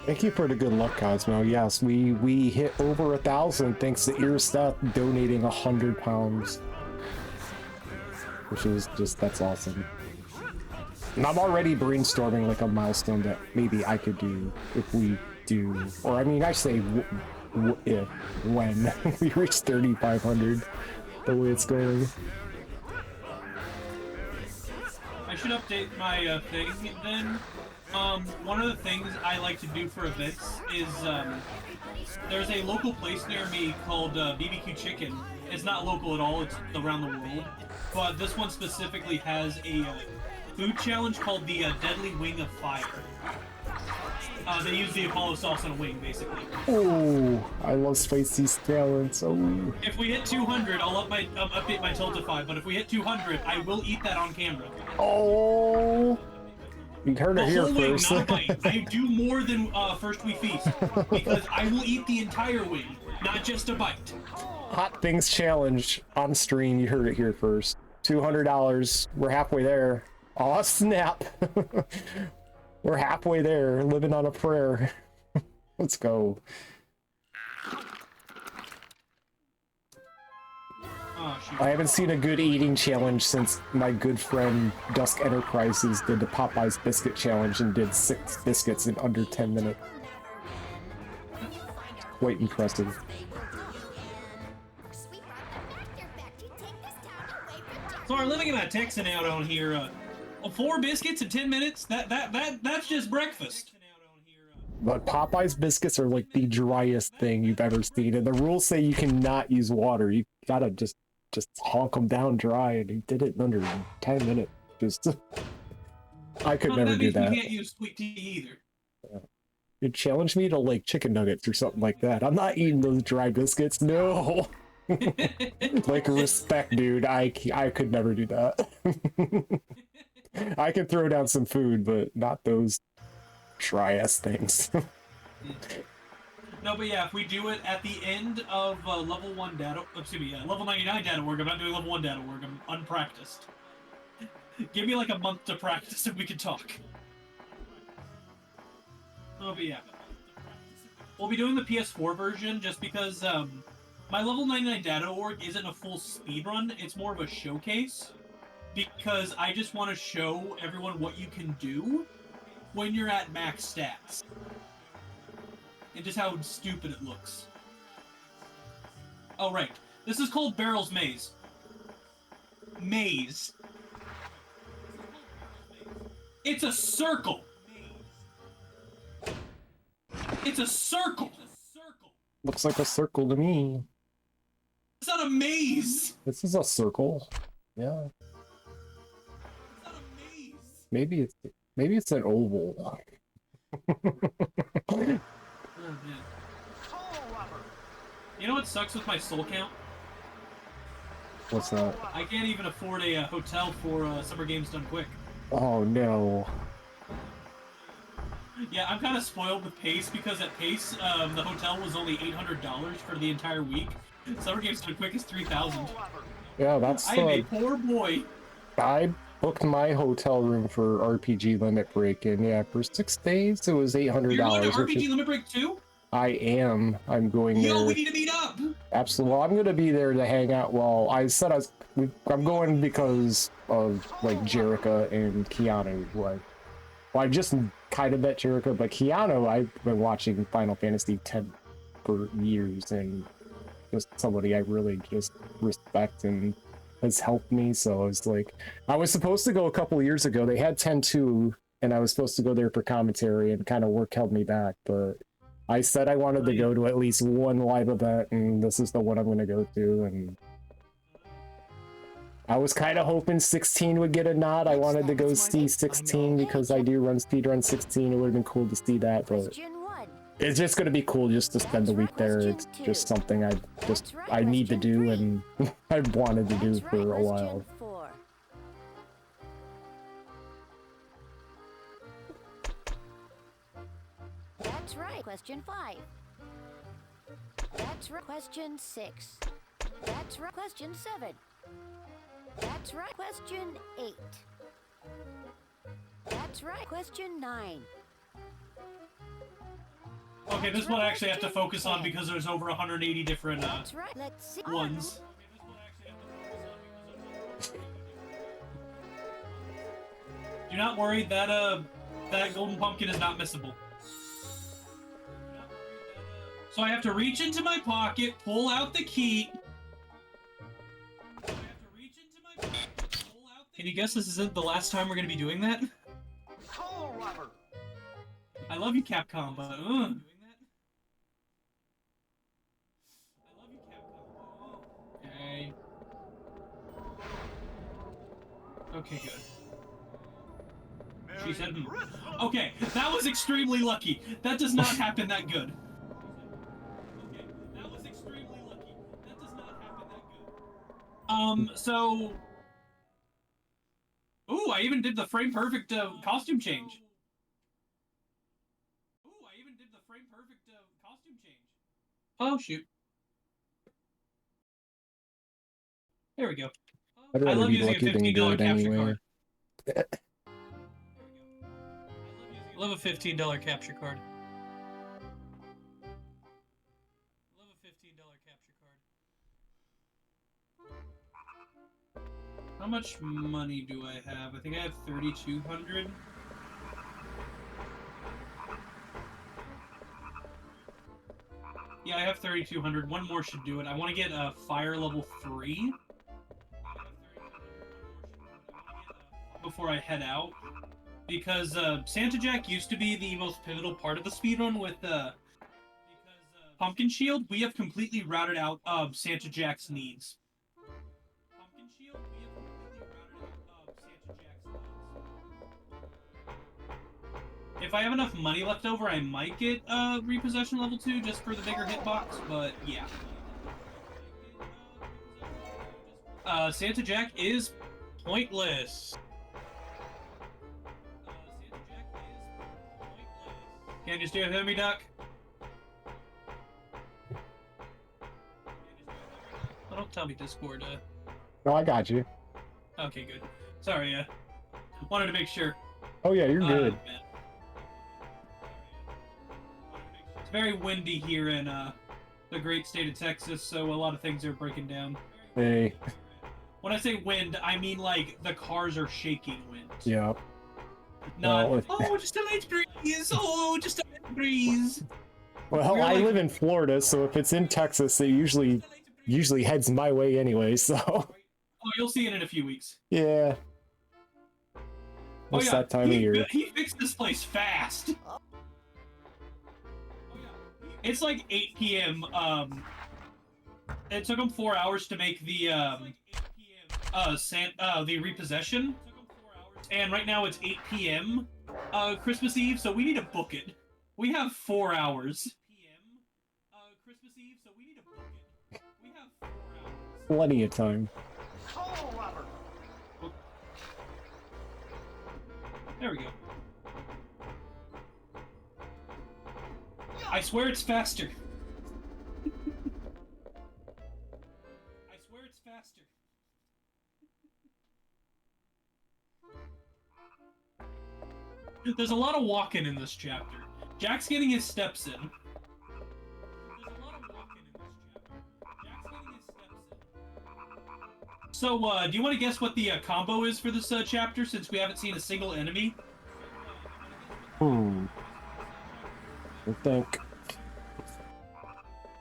Thank you for the good luck, Cosmo. Yes, we hit over 1,000 thanks to Earstuff donating £100. Which is just, that's awesome. And I'm already brainstorming like a milestone that maybe I could do if we do, or I mean, I say if, when we reach 3,500, the way it's going. I should update my thing then. One of the things I like to do for events is, there's a local place near me called BBQ Chicken. It's not local at all, it's around the world. But this one specifically has a food challenge called the Deadly Wing of Fire. They use the Apollo sauce on a wing, basically. Oh, I love spicy scallops. Oh. If we hit 200, I'll update my tilt to 5, but if we hit 200, I will eat that on camera. Oh. You heard it here first. Not a bite. I do more than first we feast, because I will eat the entire wing, not just a bite. Hot Things Challenge on stream. You heard it here first. $200. We're halfway there. Aw, snap. We're halfway there, living on a prayer. Let's go. Oh, shoot. I haven't seen a good eating challenge since my good friend Dusk Enterprises did the Popeyes Biscuit Challenge and did 6 biscuits in under 10 minutes. Quite impressive. So we're living in a Texan out on here. 4 biscuits in 10 minutes? That's just breakfast. But Popeyes biscuits are like the driest thing you've ever seen, and the rules say you cannot use water. You gotta just honk them down dry, and he did it in under 10 minutes. Just, I could never do that. You can't use sweet tea either. Yeah. You challenge me to like chicken nuggets or something like that. I'm not eating those dry biscuits. No. Like, respect, dude. I could never do that. I could throw down some food, but not those try-ass things. No, but yeah, if we do it at the end of level 1 data, excuse me, level 99 data work, I'm not doing level 1 data work, I'm unpracticed. Give me like a month to practice and we can talk. Oh, but yeah. We'll be doing the PS4 version just because my level 99 data org isn't a full speedrun, it's more of a showcase. Because I just want to show everyone what you can do when you're at max stats. And just how stupid it looks. Oh, right. This is called Barrel's Maze. Maze. It's a circle. It's a circle. Looks like a circle to me. It's not a maze. This is a circle. Yeah. It's not a maze. Maybe it's an oval. Oh, man. Soul rubber. You know what sucks with my soul count? What's that? I can't even afford a hotel for Summer Games Done Quick. Oh no. Yeah, I'm kind of spoiled with Pace because at Pace, the hotel was only $800 for the entire week. Summer Games Done Quick is $3,000. Soul rubber. Yeah, that's I am a poor boy. I booked my hotel room for RPG Limit Break, and yeah, for 6 days it was $800. You're going to which RPG is- Limit Break too? I am. I'm going Yo, there. we need to meet up! Absolutely. Well, I'm gonna be there to hang out. Well, I said I'm going because of like Jerica and Keanu. Well, I just kind of met Jerica, but Keanu, I've been watching Final Fantasy X for years, and just somebody I really just respect and has helped me. So I was like, I was supposed to go a couple years ago. They had 10-2, and I was supposed to go there for commentary, and kind of work held me back, but I said I wanted to go to at least one live event, and this is the one I'm going to go to, and I was kind of hoping 16 would get a nod. I wanted to go see 16 because I do run speedrun 16. It would have been cool to see that, but Question 1. it's just going to be cool just to spend the week there. It's just something I need to do, and I've wanted to do That's right, for a question while. 4. That's right. Question 5. That's right. Question 6. That's right. Question 7. That's right. Question 8. That's right. Question 9. Okay, this one I actually have to focus on because there's over 180 different That's right. Let's see. ones. Do not worry, that golden pumpkin is not missable. So I have to reach into my pocket, pull out the key. Can you guess this isn't the last time we're gonna be doing that? Soul rubber. I love you, Capcom, but Okay. Okay, good. She said, okay, that was extremely lucky. That does not happen that good. Okay, that was extremely lucky. That does not happen that good. So... Ooh, I even did the frame perfect costume change. Oh, shoot. There we go. I'd I rather love be using a lucky than $15 good capture anyway. card. I love a $15 capture card. How much money do I have? I think I have 3,200. Yeah, I have 3,200. One more should do it. I want to get a fire level 3 before I head out, because Santa Jack used to be the most pivotal part of the speedrun with Pumpkin Shield. We have completely routed out Santa Jack's needs. If I have enough money left over, I might get Repossession level 2 just for the bigger hitbox, but yeah. Santa Jack is pointless. Can't you still hear me, Duck? Oh, don't tell me Discord. No, I got you. Okay, good. Sorry, wanted to make sure. Oh yeah, you're good. Man. It's very windy here in the great state of Texas, so a lot of things are breaking down. Hey. When I say wind, I mean like the cars are shaking wind. Yeah. Not, Well, oh, just a light breeze. Oh, just a light breeze. Well, We're I like- live in Florida, so if it's in Texas, it usually heads my way anyway. So Oh, you'll see it in a few weeks. yeah. Oh It's yeah, that time of year. He fixed this place fast. It's like 8 p.m. It took him 4 hours to make the the repossession, and right now it's 8 p.m. Christmas Eve, so we need to book it. We have 4 hours. Christmas Eve, so we need to book it. We have 4 hours. Plenty of time. Total rubber. There we go. I swear it's faster. I swear it's faster. There's a lot of walking in this chapter. Jack's getting his steps in. There's a lot of walking in this chapter. Jack's getting his steps in. So, do you want to guess what the combo is for this chapter, since we haven't seen a single enemy? I think.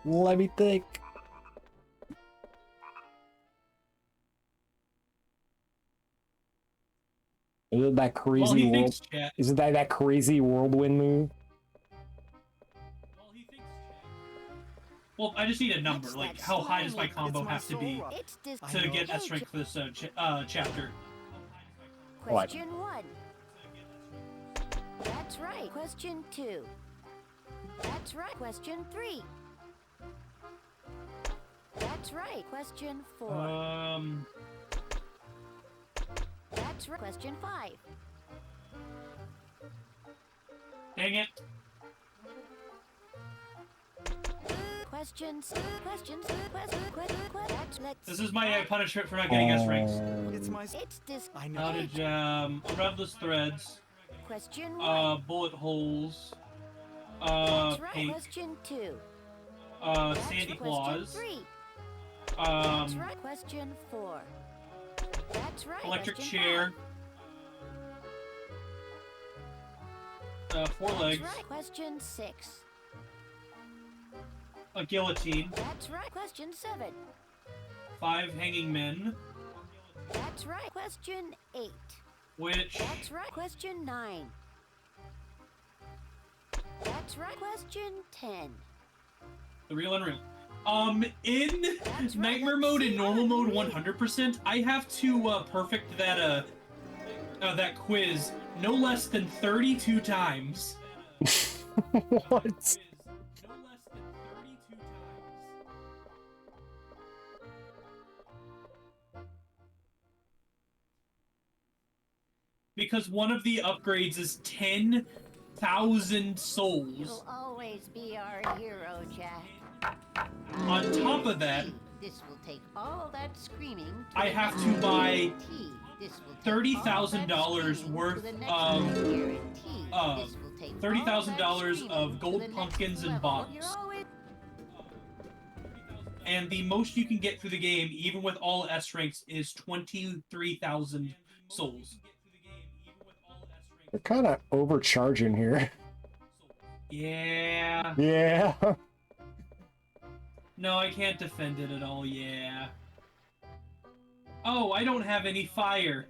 Let me think. Is it that Well, crazy he world? thinks, chat. Is it that crazy whirlwind move? Well, he thinks, chat. Well, I just need a number. What's Like, that how high does my slimy- combo It's my have to soul be rub. It's dis- I to know. get S rank for this chapter? Question 1. That's right. Question 2. That's right. Question 3. That's right. Question 4. That's right. Question 5. Dang it. Questions. This is my punishment for not getting S ranks. It's my. It's this. I know. Outage, unraveless threads, Question 1. bullet holes, That's right. paint, Question 2. sandy Question claws, 3. That's um, right. Question 4. That's right. electric Question chair, 4 5. legs, That's right. Question 6. a guillotine, That's right. Question 7. 5 hanging men, That's right. Question 8. which, That's right. Question 9. That's right. Question 10. the real unreal. In That's right, nightmare let's mode see and normal what mode it 100%, I have to perfect that that quiz no less than 32 times. What? Because one of the upgrades is 10,000 souls. You'll always be our hero, Jack. On top of that, This will take all that screaming. To I the have next to buy guarantee. This will take $30,000 all that screaming worth to the next of, guarantee. of This will take all $30,000 that screaming of to gold the next pumpkins and level. bottles. You're always- And the most you can get through the game, even with all S ranks, is 23,000 souls. They're kind of overcharging here. Yeah. Yeah. No, I can't defend it at all, yeah. Oh, I don't have any fire.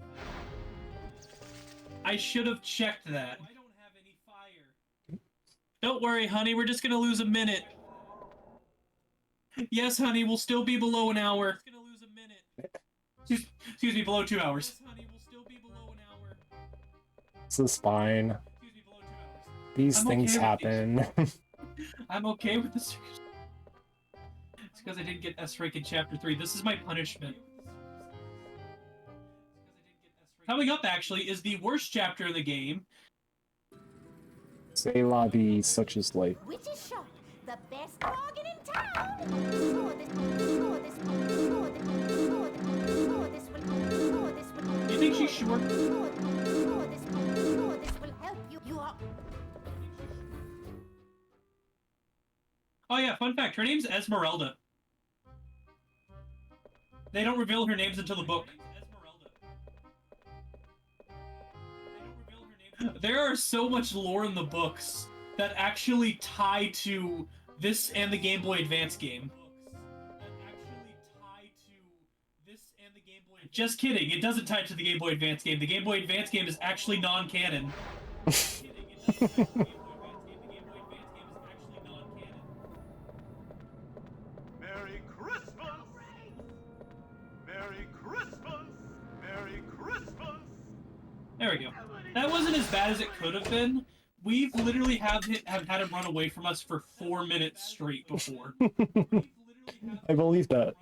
I should have checked that. Don't worry, honey, we're just gonna lose a minute. Yes, honey, we'll still be below an hour. Excuse me, below 2 hours. This is fine. These I'm things okay with these. happen. I'm okay with this. It's because I didn't get S rank in chapter 3. This is my punishment. Coming up, actually, is the worst chapter in the game. Say lobby such as life. Which is sharp, the best bargain in town. Score this one, score this one, score this one, score this one, score this one, score this one. You think she's sure? Score this one, score this one, score this will help you. You are. Oh yeah, fun fact, her name's Esmeralda. They don't reveal her names until the book. There are so much lore in the books that actually tie to this and the Game Boy Advance game. Just kidding, it doesn't tie to the Game Boy Advance game. The Game Boy Advance game is actually non-canon. Merry Christmas! Merry Christmas! Merry Christmas! There we go. That wasn't as bad as it could have been. We've literally have had him run away from us for 4 minutes straight before. I believe that.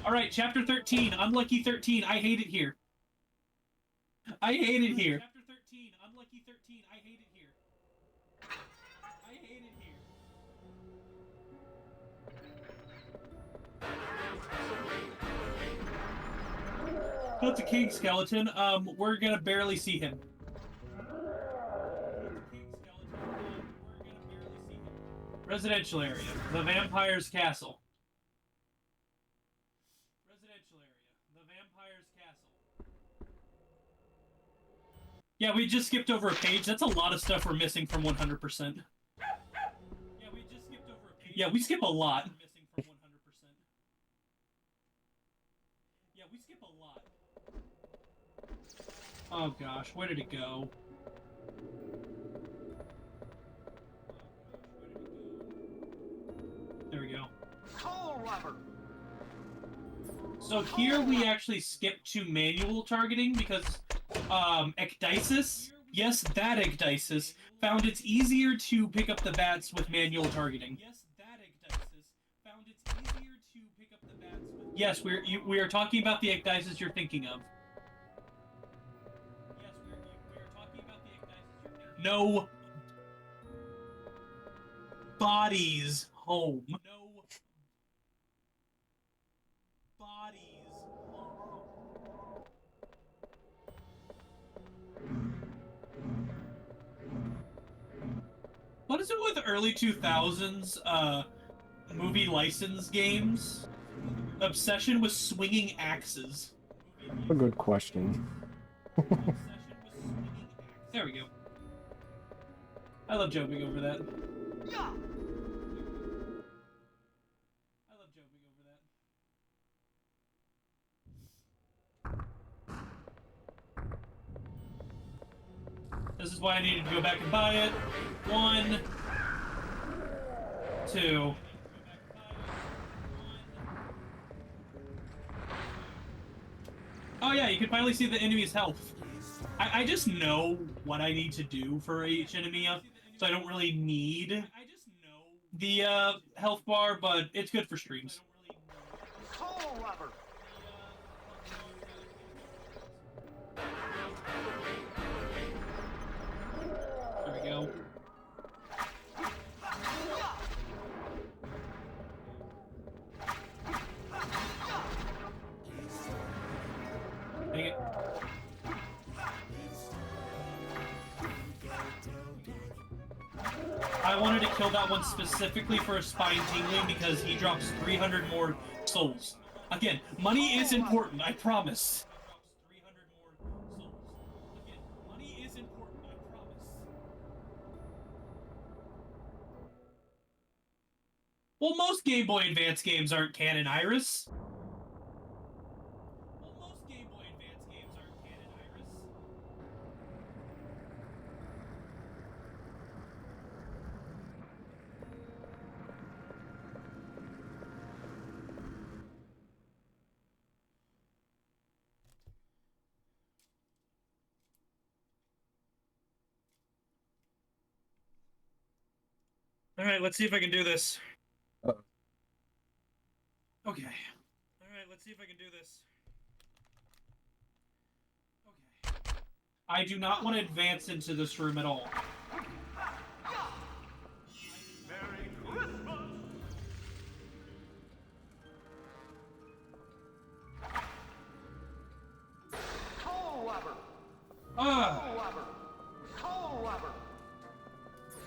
Alright, chapter 13, Unlucky 13, I hate it here. I hate it here. Chapter 13, Unlucky 13, I hate it here. I hate it here. That's a king skeleton. We're gonna barely see him. Residential area. The vampire's castle. Residential area. The vampire's castle. Yeah, we just skipped over a page. That's a lot of stuff we're missing from 100%. Yeah, we just skipped over a page. Yeah, we skip a lot. Yeah, we skip a lot. Oh gosh, where did it go? There we go. Coal rubber! So here we actually skip to manual targeting because Ecdysis, yes, that Ecdysis, found it's easier to pick up the bats with manual targeting. Yes, we are talking about the Ecdysis you're thinking of. Yes, we are talking about the Ecdysis you're thinking of. No bodies home. No bodies home. What is it with early 2000s movie license games? Obsession with swinging axes. A good question. There we go. I love jumping over that. Yeah! I love jumping over that. This is why I needed to go back and buy it. 1, 2. Oh yeah, you can finally see the enemy's health. I just know what I need to do for each enemy, so I don't really need the health bar, but it's good for streams. Coal rubber! There we go. Dang it. I wanted to kill that one specifically for a spine tingling because he drops 300 more souls. Again, money is important, I promise. Money is important, I promise. Well, most Game Boy Advance games aren't canon, Iris. All right, let's see if I can do this. Okay. All right, let's see if I can do this. I do not want to advance into this room at all. Merry Christmas! Coal rubber! Coal rubber! Coal rubber!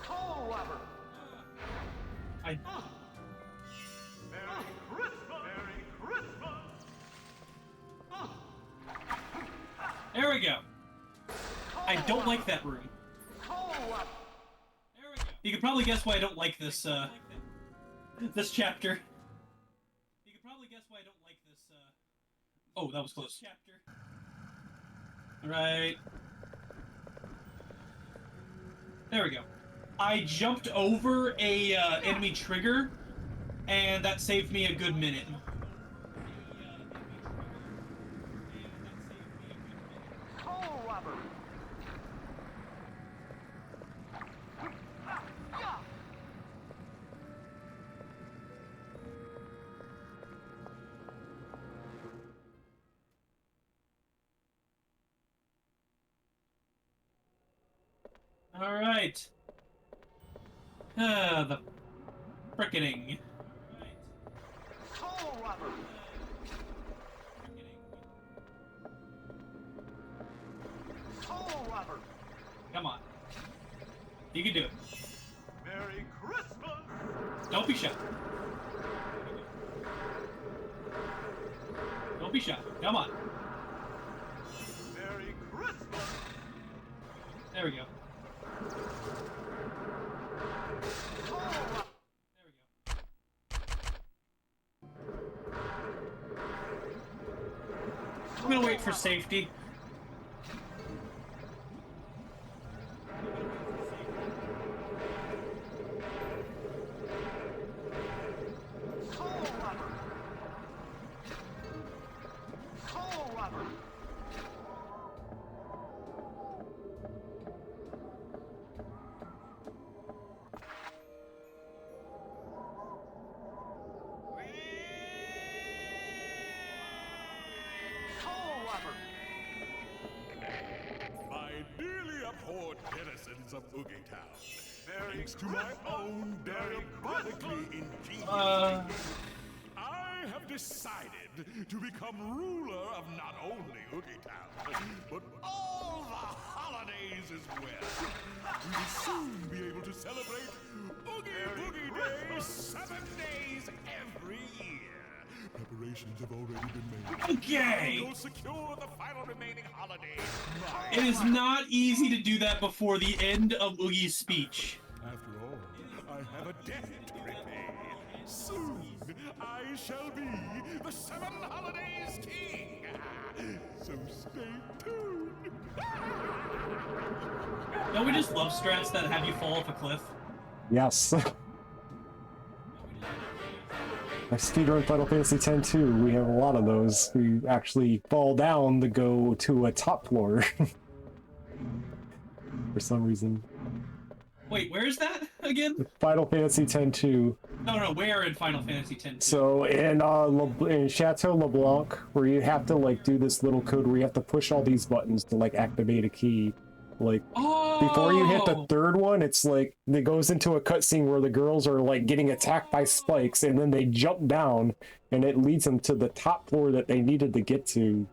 Coal rubber! I... Merry Christmas! Merry Christmas! There we go. I don't like that room. Coal rubber! There we go. You can probably guess why I don't like this, this chapter. You can probably guess why I don't like this, Oh, that was close. Chapter. Alright. There we go. I jumped over a, enemy trigger, and that saved me a good minute. Coal rubber! Alright. The frickening. Coal rubber! Coal rubber! Come on. You can do it. Merry Christmas! Don't be shy. Don't be shy. Come on. Merry Christmas! There we go. Coal rubber! There we go. I'm gonna wait for safety. Coal rubber! Coal rubber! Coal rubber! My dearly abhorred denizens of Oogie Town, Merry thanks to my own diabolically ingenious Uh. I have decided to become ruler of not only Oogie Town, but all the holidays as well. We will soon be able to celebrate Oogie Boogie Day 7 days every year. Preparations have already been made. Okay. We'll secure the final remaining holiday. It is not easy to do that before the end of Oogie's speech. After all, I have a debt to repay. Soon, I shall be the 7 holidays king. So stay tuned. Don't we just love strats that have you fall off a cliff? Yes. Like speedrun Final Fantasy X too, we have a lot of those. We actually fall down to go to a top floor. For some reason. Wait, where is that again? Final Fantasy X too. No, where in Final Fantasy X? So in Chateau LeBlanc, where you have to like do this little code where you have to push all these buttons to like activate a key. Like before you hit the third one, it's like it goes into a cutscene where the girls are like getting attacked by spikes, and then they jump down, and it leads them to the top floor that they needed to get to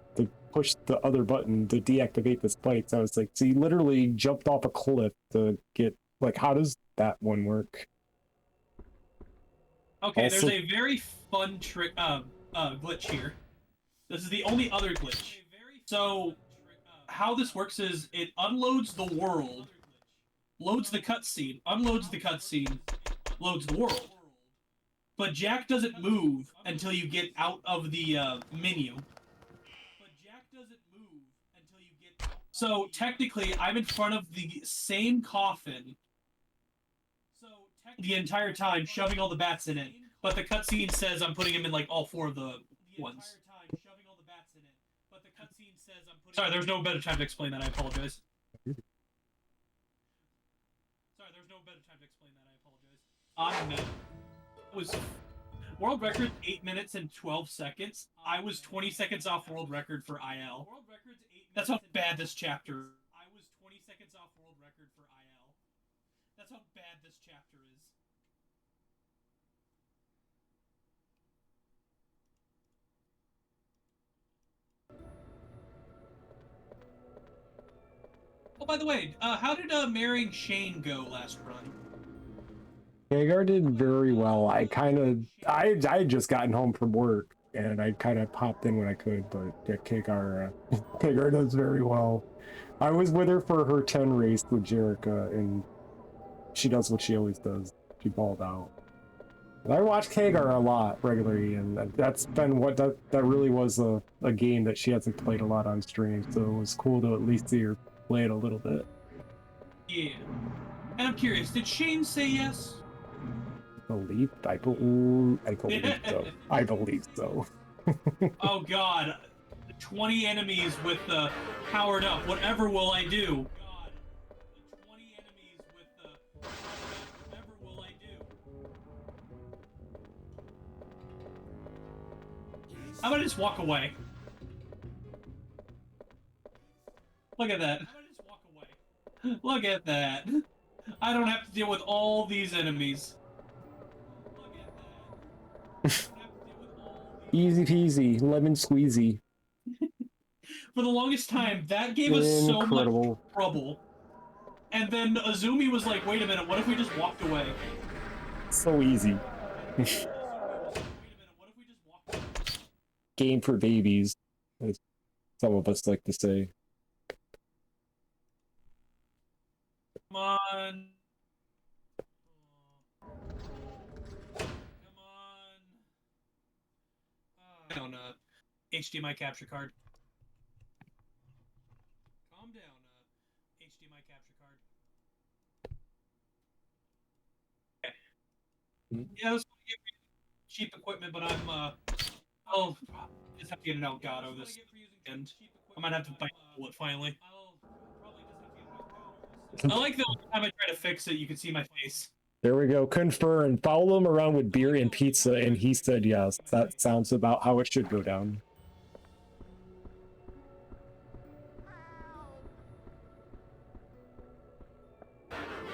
push the other button to deactivate the spikes. I was like, so you literally jumped off a cliff to get like, how does that one work? Okay, Also- there's a very fun trick, glitch here. This is the only other glitch. So, how this works is it unloads the world, loads the cutscene, unloads the cutscene, loads the world. But Jack doesn't move until you get out of the menu. So technically, I'm in front of the same coffin the entire time, shoving all the bats in it. But the cutscene says I'm putting him in like all 4 of the ones. Sorry, there's no better time to explain that. I apologize. Was world record 8 minutes and 12 seconds. I was 20 seconds off world record for IL. That's how bad this chapter how bad this chapter is. Oh, by the way, how did marrying Shane go last run? Hagar did very well. I had just gotten home from work and I kind of popped in when I could, but yeah, Hagar does very well. I was with her for her 10 race with Jerica, and she does what she always does. She balled out. I watch Hagar a lot regularly, and that's been what that really was a game that she hasn't played a lot on stream, so it was cool to at least see her play it a little bit. Yeah. And I'm curious, did Shane say yes? I believe so. I believe so. Oh god. 20 enemies with powered up. Whatever will I do? God. 20 enemies with whatever will I do? How about I just walk away? Look at that. How about I just walk away? Look at that. I don't have to deal with all these enemies. Look at that. I don't have to deal with all these Easy peasy, lemon squeezy. For the longest time, that gave us so much trouble. And then Azumi was like, wait a minute, what if we just walked away? So easy. Game for babies, as some of us like to say. Come on. Come on. Down, HDMI capture card. Calm down, HDMI capture card. Okay. Yeah, I was gonna get cheap equipment, but I'm, I'll just have to get an Elgato this weekend. I might have to bite the bullet finally. I like that every time I try to fix it, you can see my face. There we go. Confirm. Follow him around with beer and pizza, and he said yes. That sounds about how it should go down.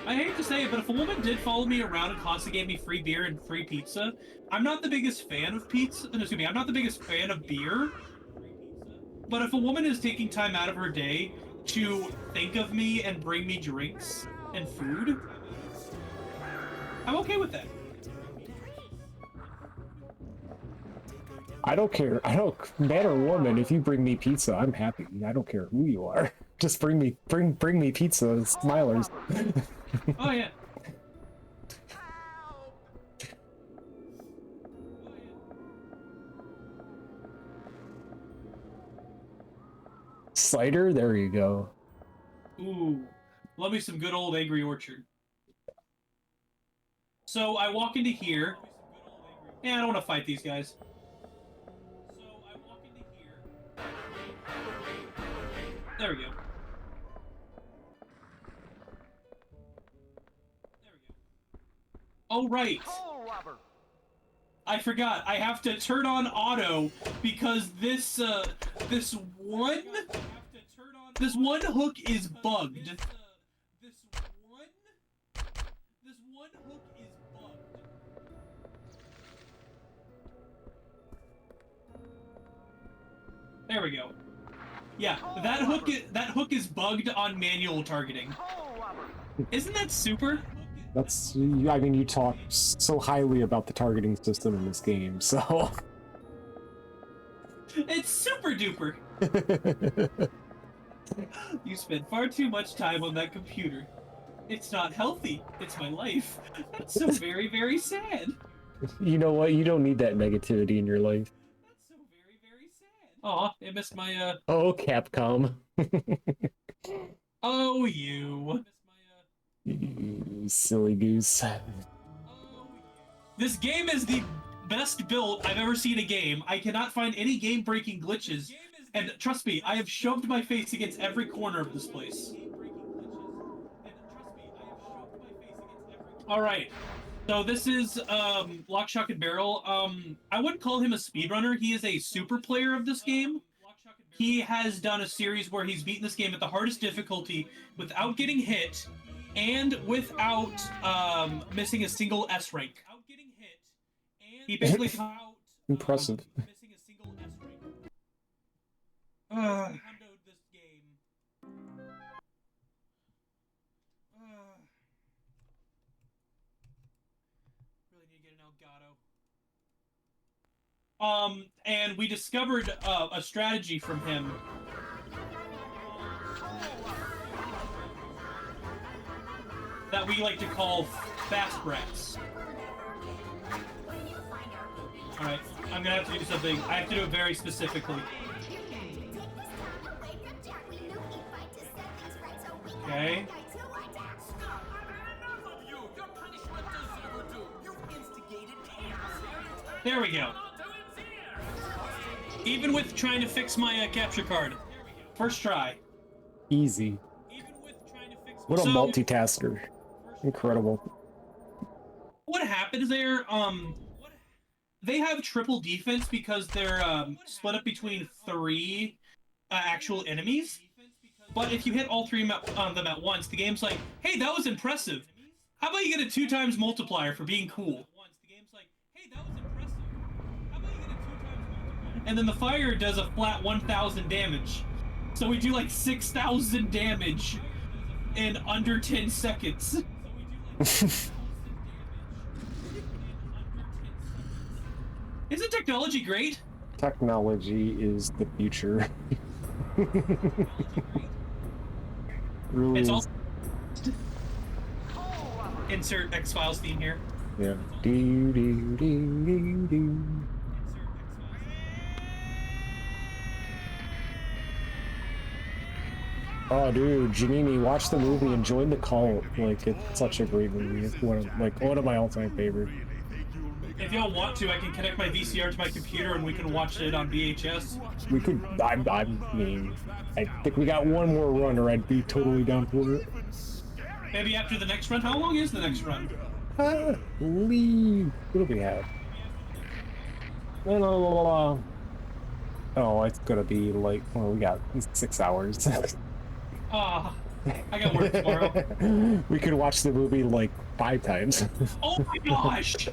I hate to say it, but if a woman did follow me around and constantly gave me free beer and free pizza, I'm not the biggest fan of pizza. Excuse me, I'm not the biggest fan of beer. But if a woman is taking time out of her day to think of me and bring me drinks and food, I'm okay with that. I don't care. Man or woman, if you bring me pizza, I'm happy. I don't care who you are. Just bring me pizza, smilers. Oh yeah. Cider? There you go. Ooh, love me some good old Angry Orchard. So I walk into here. Yeah, I don't want to fight these guys. So I walk into here. There we go. There we go. Oh, right. Coal rubber. I forgot. I have to turn on auto because this one hook is bugged. This one hook is bugged. There we go. Yeah, that hook is bugged on manual targeting. Coal rubber. Isn't that super? That's, I mean, you talk so highly about the targeting system in this game, so... It's super duper. You spend far too much time on that computer. It's not healthy. It's my life. That's so very, very sad. You know what? You don't need that negativity in your life. That's so very, very sad. Aw, I missed my, Oh, Capcom. Oh, you. You silly goose. This game is the best built I've ever seen a game. I cannot find any game-breaking glitches. And trust me, I have shoved my face against every corner of this place. Alright. So this is Lock, Shock, and Barrel. I wouldn't call him a speedrunner. He is a super player of this game. He has done a series where he's beaten this game at the hardest difficulty without getting hit and without missing a single S rank. He basically Impressive. missing a single S rank. This game. Really need to get an Elgato. And we discovered a strategy from him. That we like to call fast breaths. Alright, I'm gonna have to do something. I have to do it very specifically. Okay. There we go. Even with trying to fix my capture card. First try. Easy. What a multitasker. Incredible. What happens there, they have triple defense because they're split up between 3 actual enemies. But if you hit all 3 of them at once, the game's like, hey, that was impressive. How about you get a 2 times multiplier for being cool? And then the fire does a flat 1,000 damage. So we do like 6,000 damage in under 10 seconds. Isn't technology great? Technology is the future. Really It's is. all. Insert X-Files theme here. Yeah. Do, do, do, do, do. Oh, dude, Janini, watch the movie and join the cult. Like, it's such a great movie. It's one of my all-time favorites. If y'all want to, I can connect my VCR to my computer and we can watch it on VHS. We could. I mean, I think we got one more run, or I'd be totally down for it. Maybe after the next run. How long is the next run? Leave. What do we have? Oh, it's gonna be like. Well, we got 6 hours. Ah, I got work tomorrow. We could watch the movie like 5 times. Oh my gosh!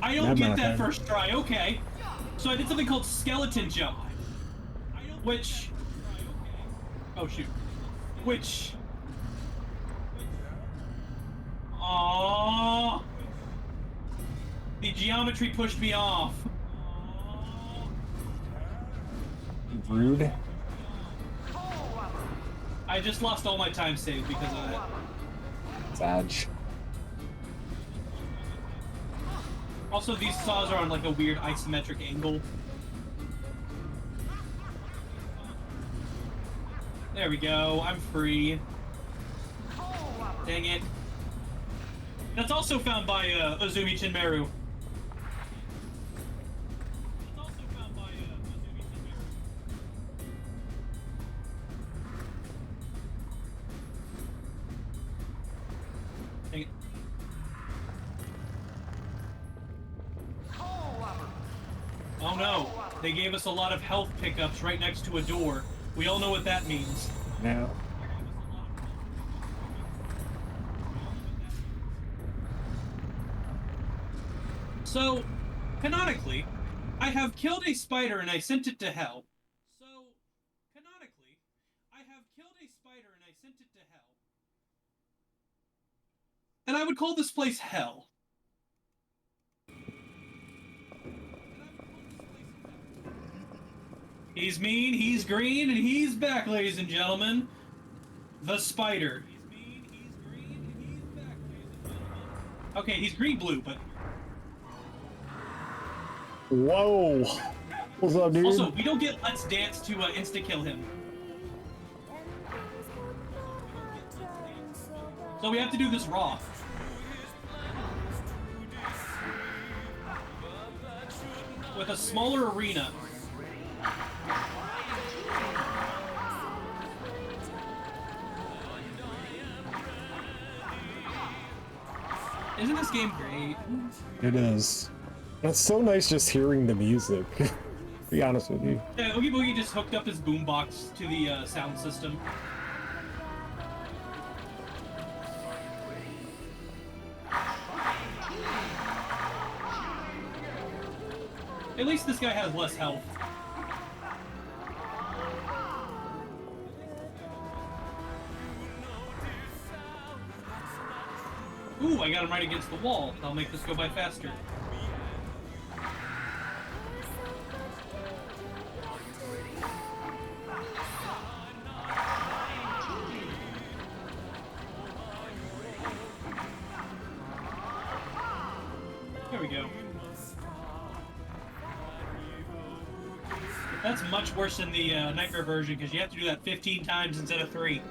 I don't get that first try. Okay, so I did something called skeleton jump, which. Oh shoot! Which. Aww. The geometry pushed me off. Rude. I just lost all my time saved because of that. Sag. Also, these saws are on like a weird isometric angle. There we go. I'm free. Dang it. That's also found by Azumi Chinmeru. Dang it. Oh no, they gave us a lot of health pickups right next to a door. We all know what that means. Now. So, canonically, I have killed a spider and I sent it to hell. And I would call this place hell. He's mean, he's green, and he's back, ladies and gentlemen. The spider. Okay, he's green-blue, but... Whoa! What's up, dude? Also, we don't get Let's Dance to insta-kill him. So we have to do this raw. With a smaller arena. Isn't this game great? It is. It's so nice just hearing the music. To be honest with you. Yeah, Oogie Boogie just hooked up his boombox to the sound system. At least this guy has less health. Ooh, I got him right against the wall. That'll make this go by faster. There we go. That's much worse than the Nightmare version, because you have to do that 15 times instead of 3.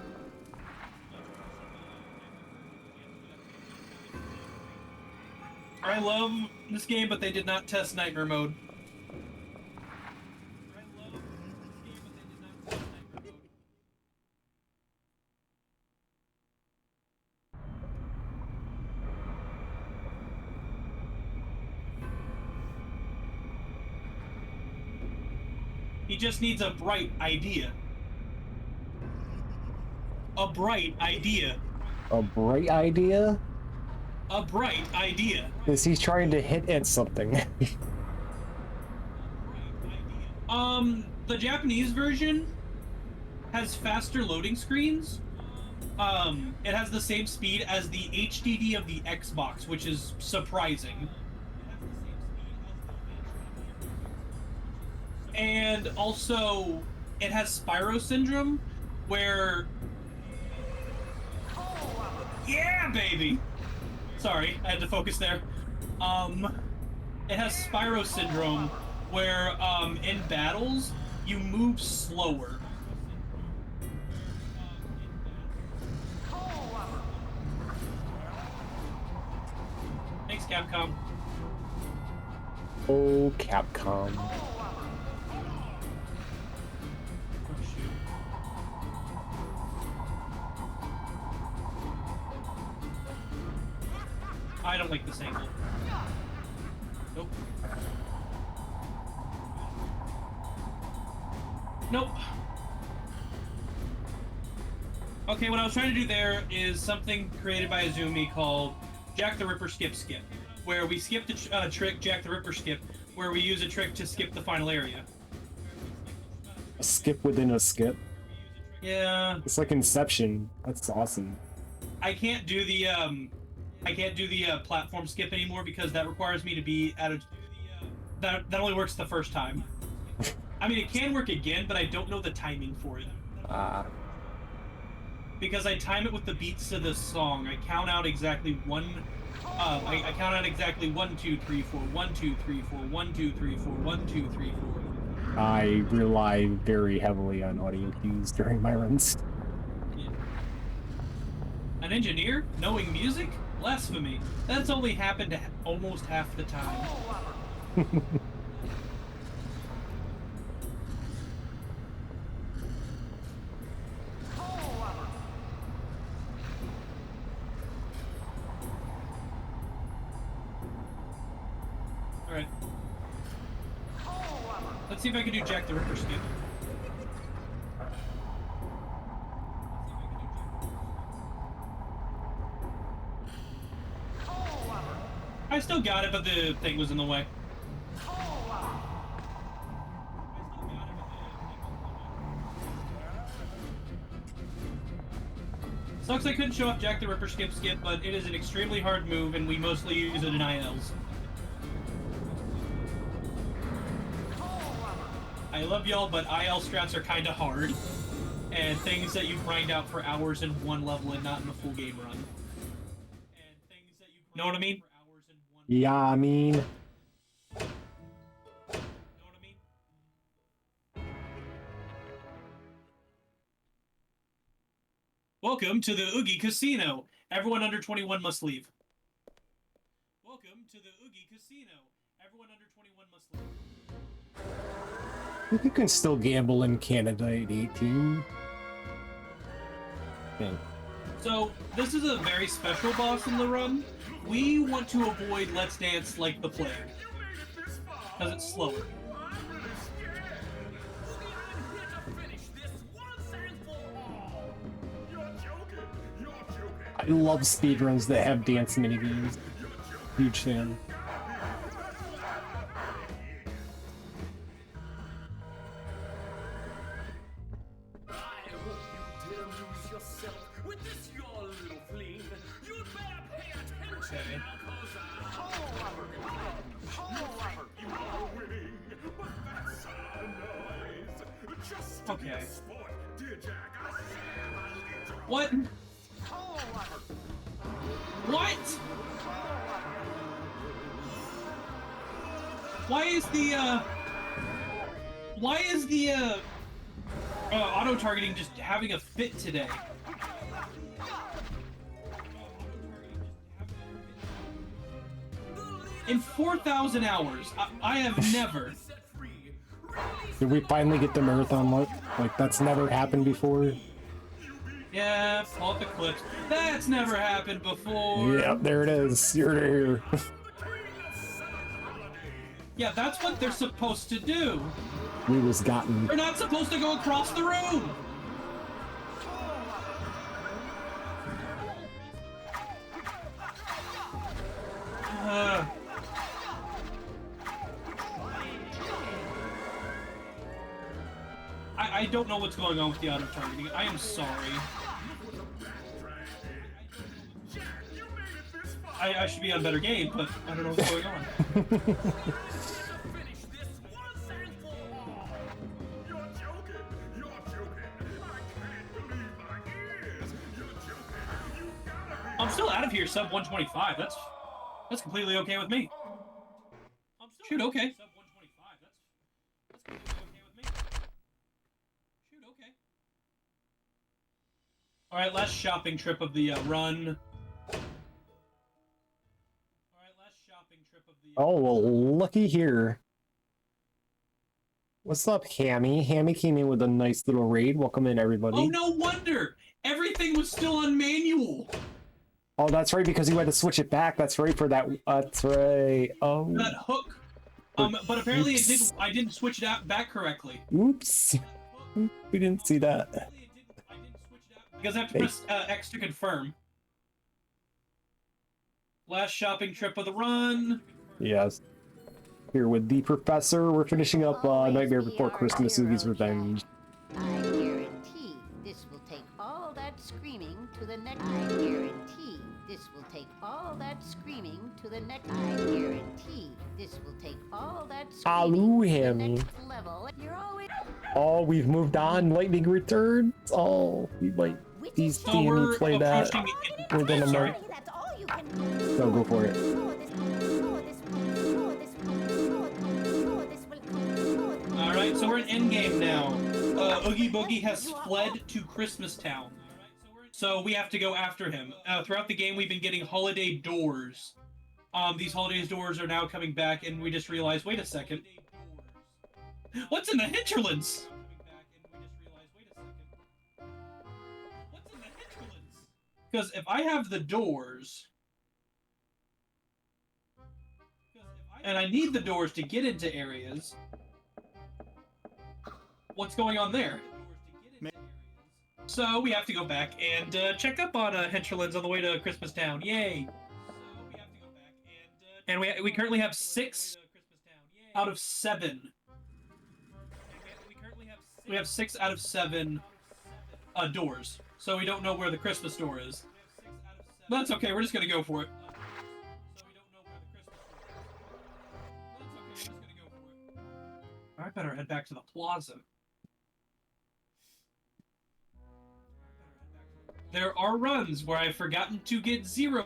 I love this game, but they did not test Nightmare mode. He just needs a bright idea. A bright idea. A bright idea? A bright idea. Is he trying to hit at something? The Japanese version has faster loading screens. It has the same speed as the HDD of the Xbox, which is surprising. And also, it has Spyro Syndrome, where... Yeah, baby! Sorry, I had to focus there. It has Spyro Syndrome, where, in battles, you move slower. Thanks, Capcom. Oh, Capcom. I don't like this angle. Nope. Nope. Okay, what I was trying to do there is something created by Azumi called Jack the Ripper Skip Skip, where we skip the trick Jack the Ripper Skip, where we use a trick to skip the final area. A skip within a skip. Yeah. It's like Inception. That's awesome. I can't do the platform skip anymore because that requires me to be at a... That only works the first time. I mean, it can work again, but I don't know the timing for it. Because I time it with the beats of the song. I count out exactly I count out exactly 1, 2, 3, 4, 1, 2, 3, 4, 1, 2, 3, 4, 1, 2, 3, 4. I rely very heavily on audio cues during my runs. Yeah. An engineer knowing music? Blasphemy. That's only happened almost half the time. Alright. Let's see if I can do Jack the Ripper skip. I still got it, but the thing was in the way. Sucks I couldn't show off Jack the Ripper Skip Skip, but it is an extremely hard move, and we mostly use it in ILs. I love y'all, but IL strats are kinda hard, and things that you grind out for hours in one level and not in a full game run. Know what I mean? Yeah, I mean... Welcome to the OOgie Casino. Everyone under 21 must leave. Welcome to the OOgie Casino. Everyone under 21 must leave. You can still gamble in Canada at 18. Okay. So, this is a very special boss in the run. We want to avoid Let's Dance like the plague, because it's slower. I love speedruns that have dance minigames. Huge fan. Coal rubber. Coal rubber. You are winning, but that's a noise. Just to be Okay. a sport, dear Jack, I share my little. What? Coal rubber. What? Why is the auto targeting just having a fit today? In 4,000 hours, I have never. Did we finally get the marathon look? Like, that's never happened before. Yeah, pull up the clips. That's never happened before. Yeah, there it is. You're here. Yeah, that's what they're supposed to do. We was gotten. They're not supposed to go across the room. I don't know what's going on with the auto targeting. I am sorry. I should be on better game, but I don't know what's going on. You're joking. You're joking. I can't believe my ears. You're joking. You gotta be. I'm still out of here, sub 125. That's completely okay with me. Shoot, okay. All right, last shopping trip of the run. Oh, well, looky here. What's up, Hammy? Hammy came in with a nice little raid. Welcome in, everybody. Oh, no wonder! Everything was still on manual! Oh, that's right, because you had to switch it back. That's right for that. That's right. Oh, That hook. But apparently it didn't. I didn't switch it out back correctly. oops. We didn't see that. Because I have to press X to confirm. Last shopping trip of the run. Yes. Here with the Professor, we're finishing up Always Nightmare be Before our Christmas, hero, Oogie's Revenge. I guarantee this will take all that screaming to the next. I guarantee this will take all that screaming to the next. I guarantee this will take all that screaming to the Hammy. next level. You're always Oh, we've moved on. Lightning returns. Oh, we might. These So Danny we're play that. approaching. We're gonna Sorry. mark. that's all you can do. So go for it. All right, so we're in endgame now. Oogie Boogie has fled to Christmas Town, so we have to go after him. Throughout the game, we've been getting holiday doors. These holidays doors are now coming back, and we just realized, wait a second, what's in the hinterlands? Because if I have the doors, and I need the doors to get into areas, what's going on there? So we have to go back and check up on hinterlands on the way to Christmas Town. Yay! And we currently have 6 out of 7. We have 6 out of 7 doors. So we don't know where the Christmas door is. But that's okay, we're just gonna go for it. I better head back to the plaza. There are runs where I've forgotten to get 0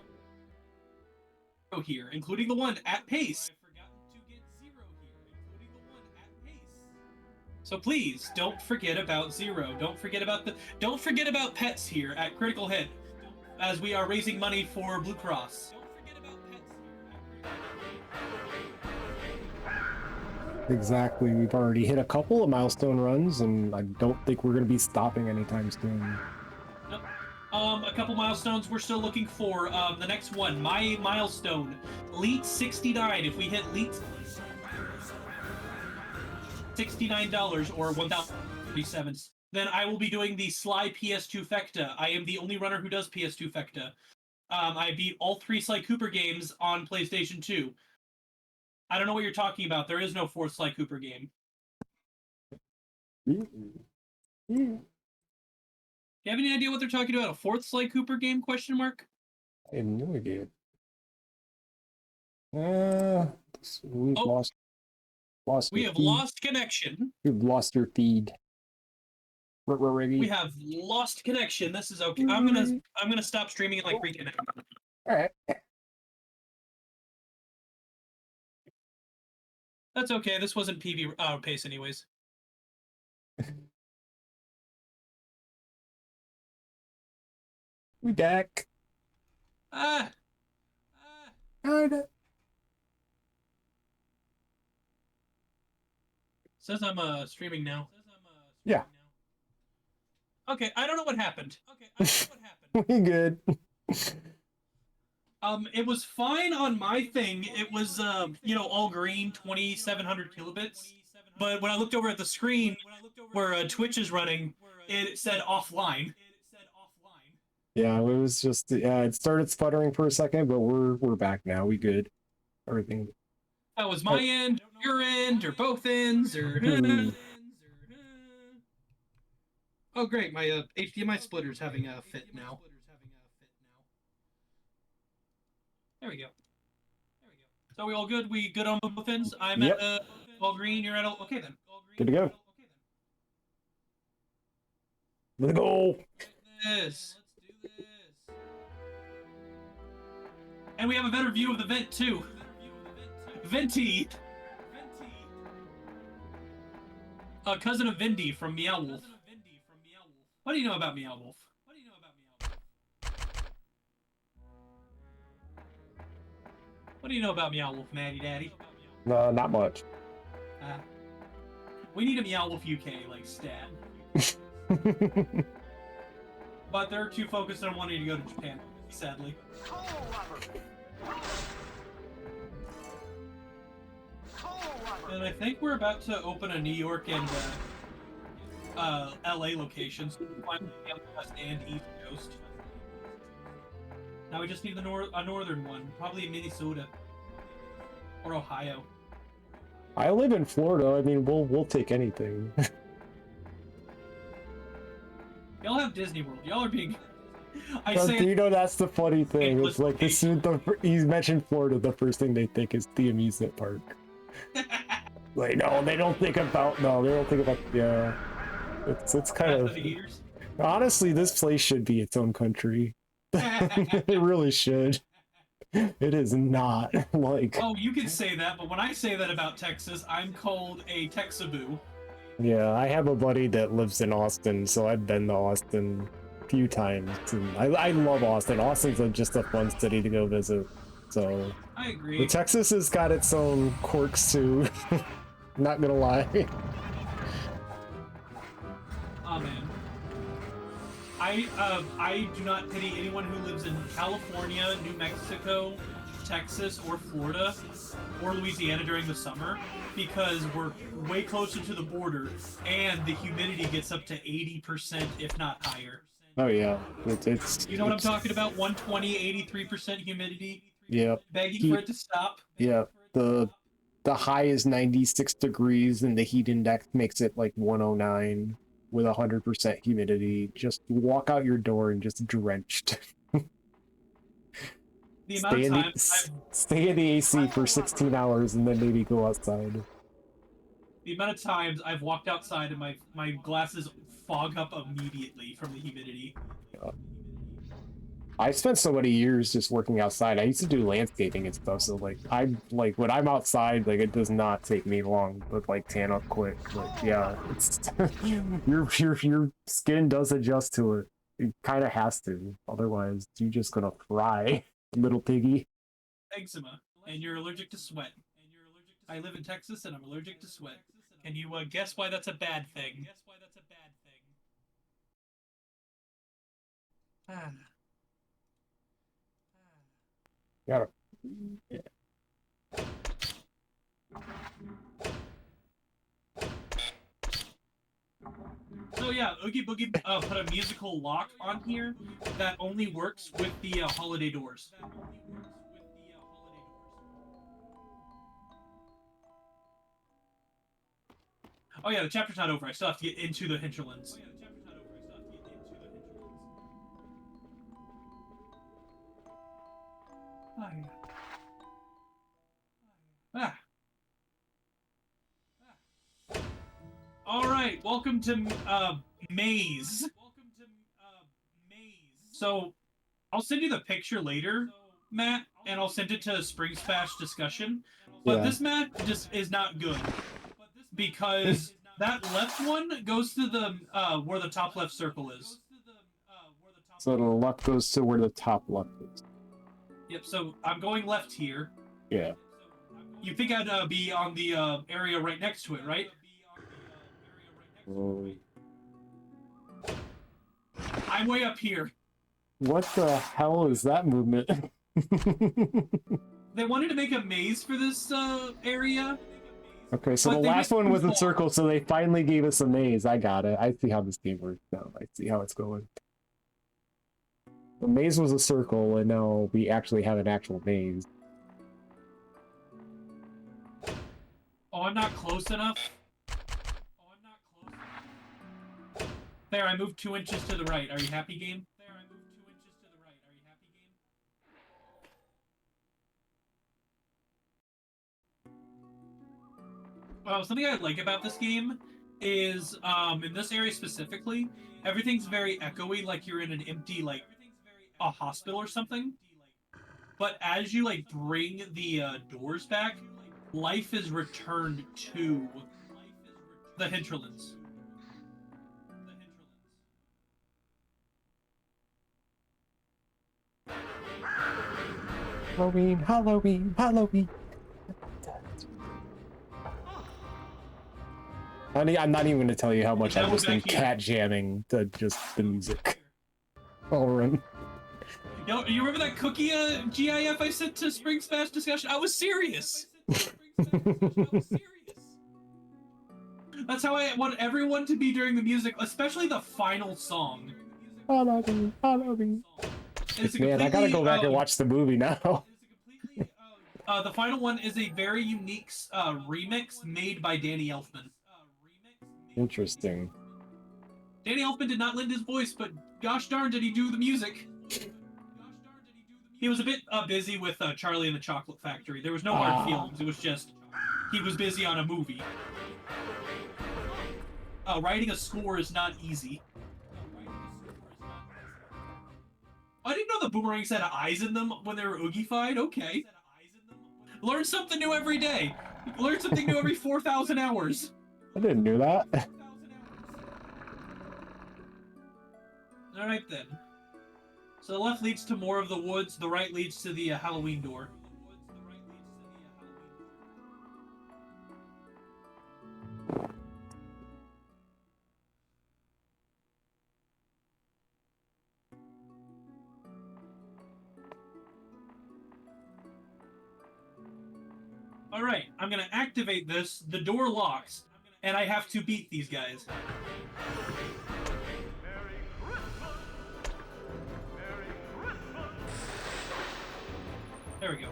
here, including the one at pace. So please, don't forget about 0. Don't forget about pets here at Critical Hit, as we are raising money for Blue Cross. Exactly. We've already hit a couple of milestone runs, and I don't think we're going to be stopping anytime soon. Nope. A couple milestones we're still looking for. The next one, my milestone, Elite 69. If we hit Elite $69 or 1,037, then I will be doing the Sly PS2 Fecta. I am the only runner who does PS2 Fecta. I beat all 3 Sly Cooper games on PlayStation 2. I don't know what you're talking about. There is no 4th Sly Cooper game. Do you have any idea what they're talking about? A 4th Sly Cooper game? Question mark. I have no idea. We've Oh. lost We your have feed. lost connection. You've lost your feed. We're ready. We have lost connection. This is okay. I'm gonna stop streaming and like reconnect. All right. That's okay. This wasn't PB pace anyways. We back. Ah. Says I'm streaming now. Yeah. Okay, I don't know what happened. We good. It was fine on my thing. It was all green, 2700 kilobits. But when I looked over at the screen where Twitch is running, it said offline. Yeah, it was just it started sputtering for a second, but we're back now. We good. Everything. That was my end, your end, or both ends, or. Oh great, my HDMI splitter's having a fit now. There we go. So are we all good? We good on both ends? I'm Yep. at all green, you're at all... Okay then. Good to go. Let's go. Let's do this. And we have a better view of the vent too. Venti. A cousin of Vindy from Meow Wolf. What do you know about Meow Wolf? What do you know about Meow Wolf, Maddie Daddy? No, not much. We need a Meow Wolf UK, like, stat. But they're too focused on wanting to go to Japan, sadly. And I think we're about to open a New York and LA location, so we can find the West and East Coast. Now we just need a northern one, probably Minnesota or Ohio. I live in Florida. I mean, we'll take anything. Y'all have Disney World. Y'all are being. You know, that's the funny thing. It's like he's mentioned Florida. The first thing they think is the amusement park. Like, no, they don't think about. Yeah, it's kind of. Honestly, this place should be its own country. It really should. It is not like. Oh, you can say that, but when I say that about Texas, I'm called a Texaboo. Yeah, I have a buddy that lives in Austin, so I've been to Austin a few times, and I love Austin. Austin's just a fun city to go visit. So I agree. But Texas has got its own quirks too. Not gonna lie. Oh man. I do not pity anyone who lives in California, New Mexico, Texas, or Florida, or Louisiana during the summer, because we're way closer to the border, and the humidity gets up to 80%, if not higher. Oh yeah, it's you know what I'm talking about? 120, 83% humidity. Yep. Begging for it to stop. Yeah. The high is 96 degrees, and the heat index makes it like 109 with 100% humidity. Just walk out your door and just drenched. The amount of time stay in the AC for 16 hours and then maybe go outside. The amount of times I've walked outside and my glasses fog up immediately from the humidity. Yeah. I spent so many years just working outside. I used to do landscaping and stuff, so like when I'm outside, like it does not take me long to like tan up quick. Like yeah, it's your skin does adjust to it. It kind of has to, otherwise you're just gonna fry, little piggy. Eczema, and you're allergic to sweat. I live in Texas and I'm allergic to sweat. Can you guess why that's a bad thing? Ah. Got it. Yeah. So yeah, Oogie Boogie put a musical lock on here that only works with the holiday doors. Oh yeah, the chapter's not over. I still have to get into the hinterlands. right, welcome to Maze. So, I'll send you the picture later, Matt, and I'll send it to Spring Splash discussion. But Yeah. this map just is not good because that left one goes to the where the top left circle is. So the left goes to where the top left is. Yep. So I'm going left here. Yeah. You think I'd be on the area right next to it, right? I'm way up here. What the hell is that movement? They wanted to make a maze for this area. Okay, so But the they last went one too was in far. circle, so they finally gave us a maze. I got it. I see how this game works now. I see how it's going. The maze was a circle, and now we actually have an actual maze. Oh, I'm not close enough. There, I moved 2 inches to the right. Are you happy, game? There, I moved 2 inches to the right. Are you happy, game? Well, something I like about this game is, in this area specifically, everything's very echoey, like you're in an empty, like, a hospital or something. But as you, like, bring the doors back, life is returned to the hinterlands. Halloween, Halloween, Halloween. I'm not even going to tell you how much I've just been cat jamming to just the music. All run. Yo, you remember that cookie GIF I sent to Spring Smash discussion? I was serious. That's how I want everyone to be during the music, especially the final song. Halloween, Halloween. It's Man, I gotta go back and watch the movie now. The final one is a very unique remix made by Danny Elfman. Interesting. Danny Elfman did not lend his voice, but gosh darn did he do the music. He was a bit busy with Charlie and the Chocolate Factory. There was no hard feelings. It was just he was busy on a movie. Writing a score is not easy. I didn't know the boomerangs had eyes in them when they were oogie-fied. Okay. Learn something new every day. Learn something new every 4,000 hours. I didn't know that. Alright then. So the left leads to more of the woods, the right leads to the Halloween door. Alright, I'm gonna activate this, the door locks, and I have to beat these guys. Merry Christmas! Merry Christmas! There we go.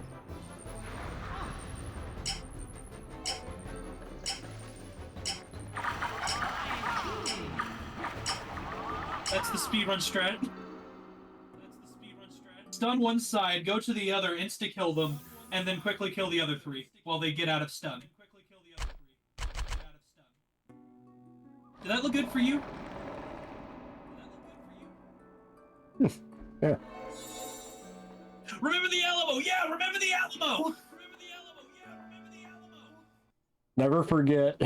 That's the speedrun strat. Stun one side, go to the other, insta-kill them, and then quickly kill the other 3 while they get out of stun. Did that look good for you? Yeah. Remember the Alamo! Yeah, remember the Alamo! Never forget.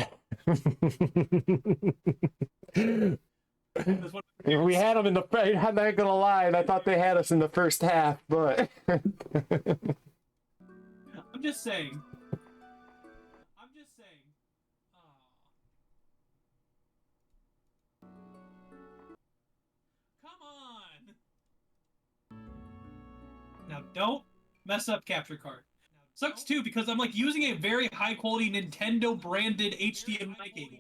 If we had them in the, I'm not gonna lie, I thought they had us in the first half, but I'm just saying. Come on! Now don't mess up capture card. Sucks too because I'm like using a very high quality Nintendo branded HDMI cable.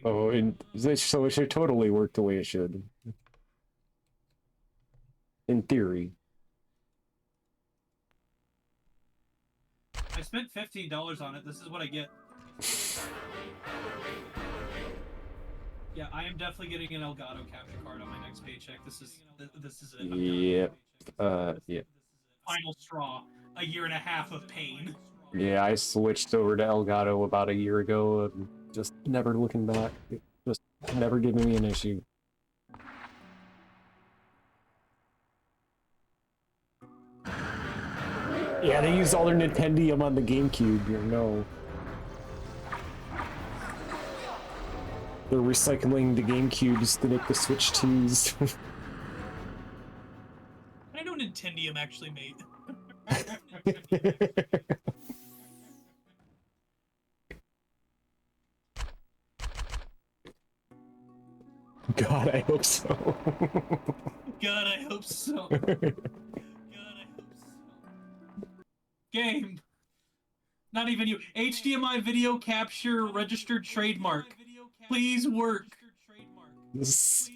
oh, so it should totally work the way it should. In theory. I spent $15 on it. This is what I get. Yeah, I am definitely getting an Elgato capture card on my next paycheck. This is it. Yep. Yeah. Final straw. A year and a half of pain. Yeah, I switched over to Elgato about a year ago and just never looking back. It just never giving me an issue. Yeah, they used all their Nintendium on the GameCube, you know. They're recycling the GameCubes to make the Switch 2s. I know Nintendium actually made. God, I hope so. God, I hope so. God, I hope so. Game. Not even you. HDMI video capture registered trademark. Please work. This-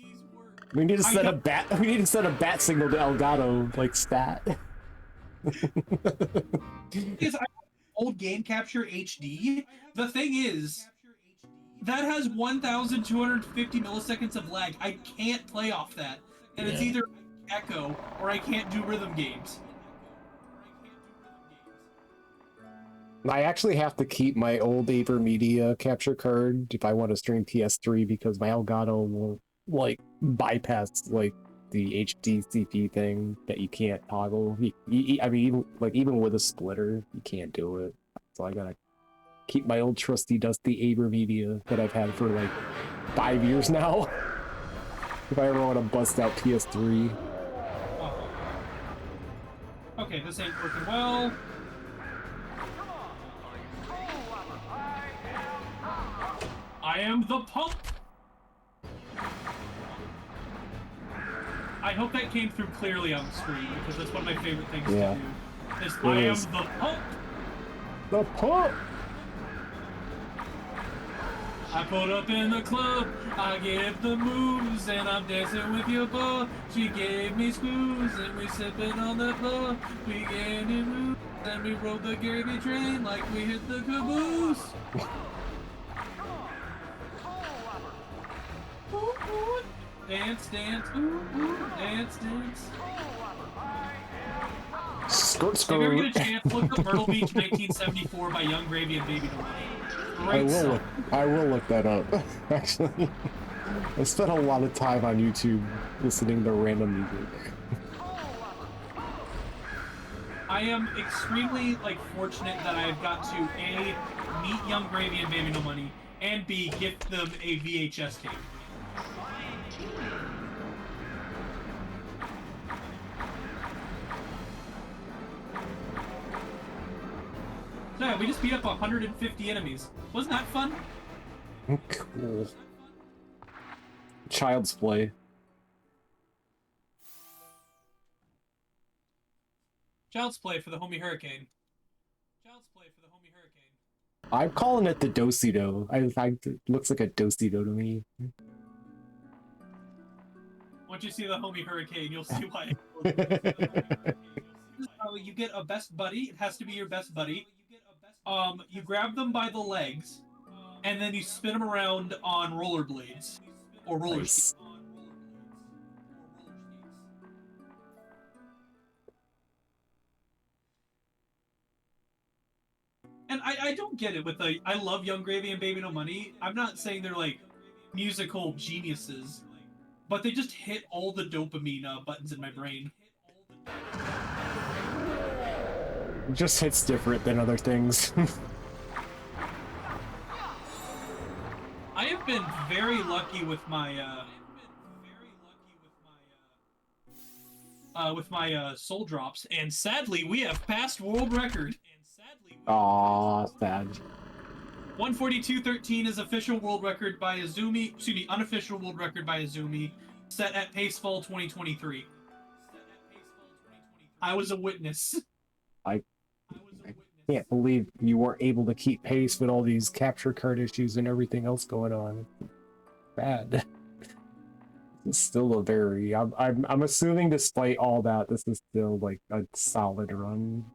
we need to set a bat. We need to set a bat signal to Elgato, like stat. Because I old game capture HD. The thing is, that has 1,250 milliseconds of lag. I can't play off that, and it's either echo or I can't do rhythm games. I actually have to keep my old AverMedia capture card if I want to stream PS3 because my Elgato will like bypass like the HDCP thing that you can't toggle. I mean, even with a splitter, you can't do it. So I gotta keep my old trusty dusty AverMedia that I've had for like 5 years now. If I ever want to bust out PS3. Okay, this ain't working well. I am the pump. I hope that came through clearly on the screen because that's one of my favorite things to do. Is I am the pump. The pump. I pulled up in the club, I gave the moves, and I'm dancing with your beau. She gave me screws, and we sipping on the blow. We gave me moves, and we rode the gravy train like we hit the caboose. Ooh, ooh. Dance, dance, ooh, ooh, dance, dance. Skirt, If you ever skirt. get a chance, look up Myrtle Beach 1974 by Young Gravy and Baby Delay. Great song. I will look that up. Actually, I spent a lot of time on YouTube listening to random music. I am extremely fortunate that I've got to A, meet Young Gravy and Baby No Money, and B, gift them a VHS tape. So yeah, we just beat up 150 enemies. Wasn't that fun? Cool. Child's Play. Child's Play for the Homie Hurricane. Child's Play for the Homie Hurricane. I'm calling it the Dosido. It looks like a Dosido to me. Once you see the Homie Hurricane, you'll see why. You get a best buddy. It has to be your best buddy. You grab them by the legs, and then you spin them around on rollerblades or roller skates. And I don't get it with I love Young Gravy and Baby No Money. I'm not saying they're musical geniuses, but they just hit all the dopamine buttons in my brain. It just hits different than other things. I have been very lucky with my soul drops, and sadly we have passed world record. Aw, sad. 142.13 is official world record by Azumi. Excuse me, unofficial world record by Azumi, set at Pacefall 2023. I was a witness. I can't believe you weren't able to keep pace with all these capture card issues and everything else going on. Bad. It's still a very. I'm assuming, despite all that, this is still a solid run.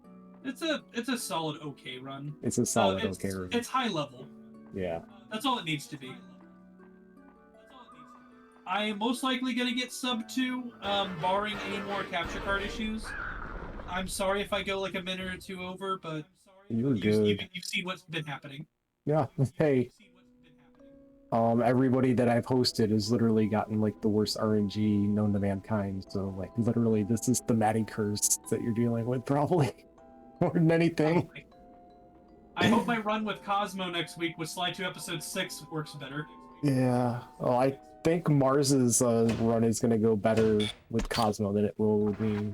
It's a solid okay run. It's a solid okay run. It's high level. Yeah. That's all it needs to be. I am most likely gonna get sub 2, barring any more capture card issues. I'm sorry if I go a minute or two over, but You were good. You've seen what's been happening. Yeah. Hey. Everybody that I've hosted has literally gotten like the worst RNG known to mankind. So like literally, this is the Maddie curse that you're dealing with, probably more than anything. I hope my run with Cosmo next week with Slide 2 Episode 6 works better. Yeah. Well, I think Mars's run is gonna go better with Cosmo than it will with me.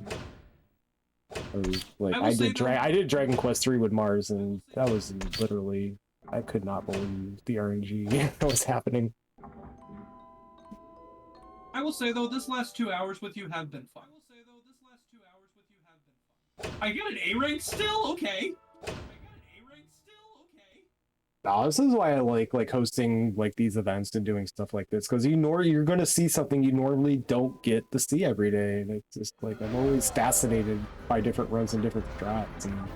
Like I did Dragon Quest 3 with Mars, and that was literally, I could not believe the RNG that was happening. I will say though, this last 2 hours with you have been fun. I get an A rank still? Okay. No, this is why I like hosting like these events and doing stuff like this, because you're gonna see something you normally don't get to see every day, and it's just like I'm always fascinated by different runs and different strats, and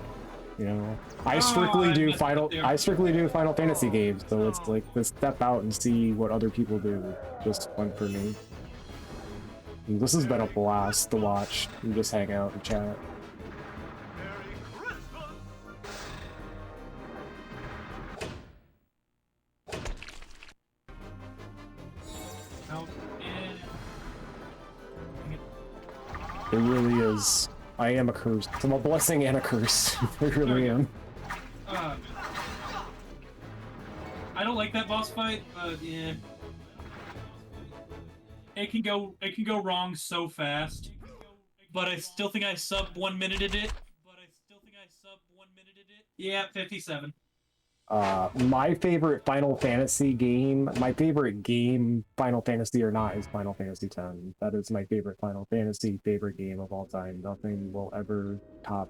you know, I strictly do Final Fantasy games, so it's like to step out and see what other people do, just fun for me. And this has been a blast to watch and just hang out and chat. It really is. I am a curse. I'm a blessing and a curse. I really am. I don't like that boss fight, but yeah. It can go wrong so fast. But I still think I sub 1 minute at it. Yeah, 57. My favorite Final Fantasy game, Final Fantasy or not, is Final Fantasy X. That is my favorite Final Fantasy, favorite game of all time. Nothing will ever top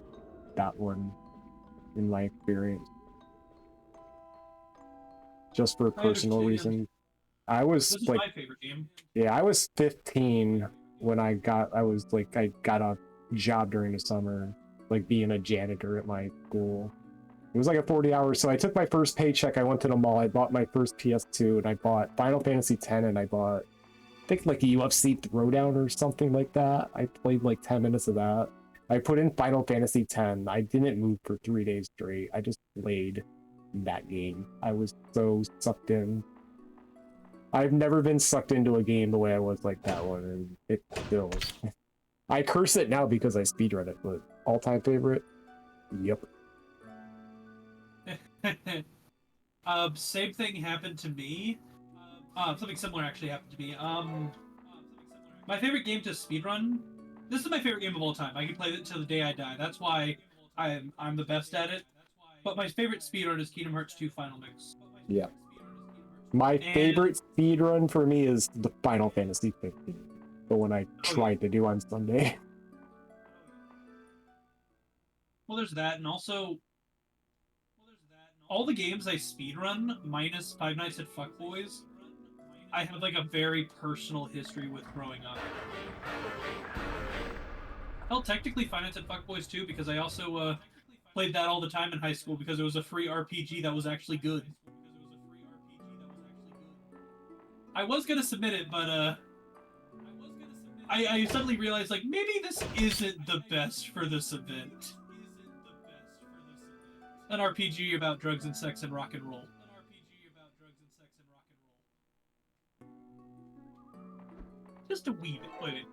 that one in my experience. Just for personal reasons. This is my favorite game. Yeah, I was 15 when I got a job during the summer, like being a janitor at my school. It was like a 40 hours, so I took my first paycheck, I went to the mall, I bought my first PS2, and I bought Final Fantasy X, and I bought, I think like a UFC Throwdown or something like that. I played like 10 minutes of that. I put in Final Fantasy X, I didn't move for 3 days straight. I just played that game. I was so sucked in. I've never been sucked into a game the way I was like that one, and it still... I curse it now because I speedrun it, but all-time favorite? Yep. Same thing happened to me. Something similar actually happened to me. My favorite game to speedrun. This is my favorite game of all time. I can play it until the day I die. That's why I'm the best at it. But my favorite speedrun is Kingdom Hearts 2 Final Mix. Yeah. My favorite speedrun for me is the Final Fantasy 15. The one I tried to do on Sunday. Well, there's that, and also all the games I speedrun, minus Five Nights at Fuckboys, I have like a very personal history with growing up. Hell, technically Five Nights at Fuckboys too, because I also played that all the time in high school because it was a free RPG that was actually good. I was gonna submit it, but I suddenly realized like maybe this isn't the best for this event. An RPG about drugs and sex and rock and roll. Just a wee bit. Wait.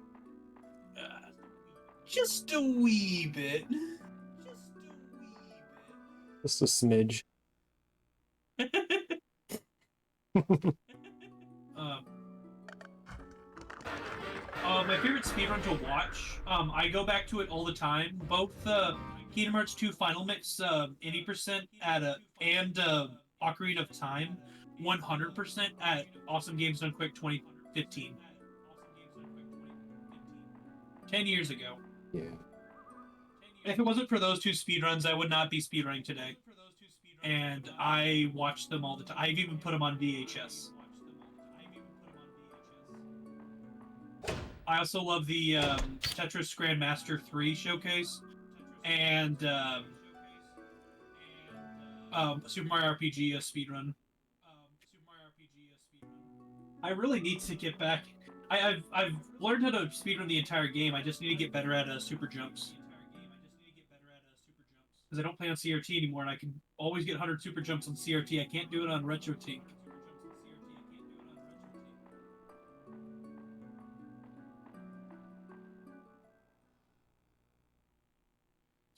Just a wee bit. Just a smidge. My favorite speedrun to watch, I go back to it all the time. Both Kingdom Hearts 2 Final Mix 80% and Ocarina of Time 100% at Awesome Games Done Quick 2015. 10 years ago. Yeah. If it wasn't for those two speedruns, I would not be speedrunning today. And I watch them all the time. I've even put them on VHS. I also love the Tetris Grandmaster 3 showcase and Super Mario RPG speedrun. I really need to get back. I've learned how to speedrun the entire game. I just need to get better at super jumps. because I don't play on CRT anymore, and I can always get 100 super jumps on CRT. I can't do it on RetroTink.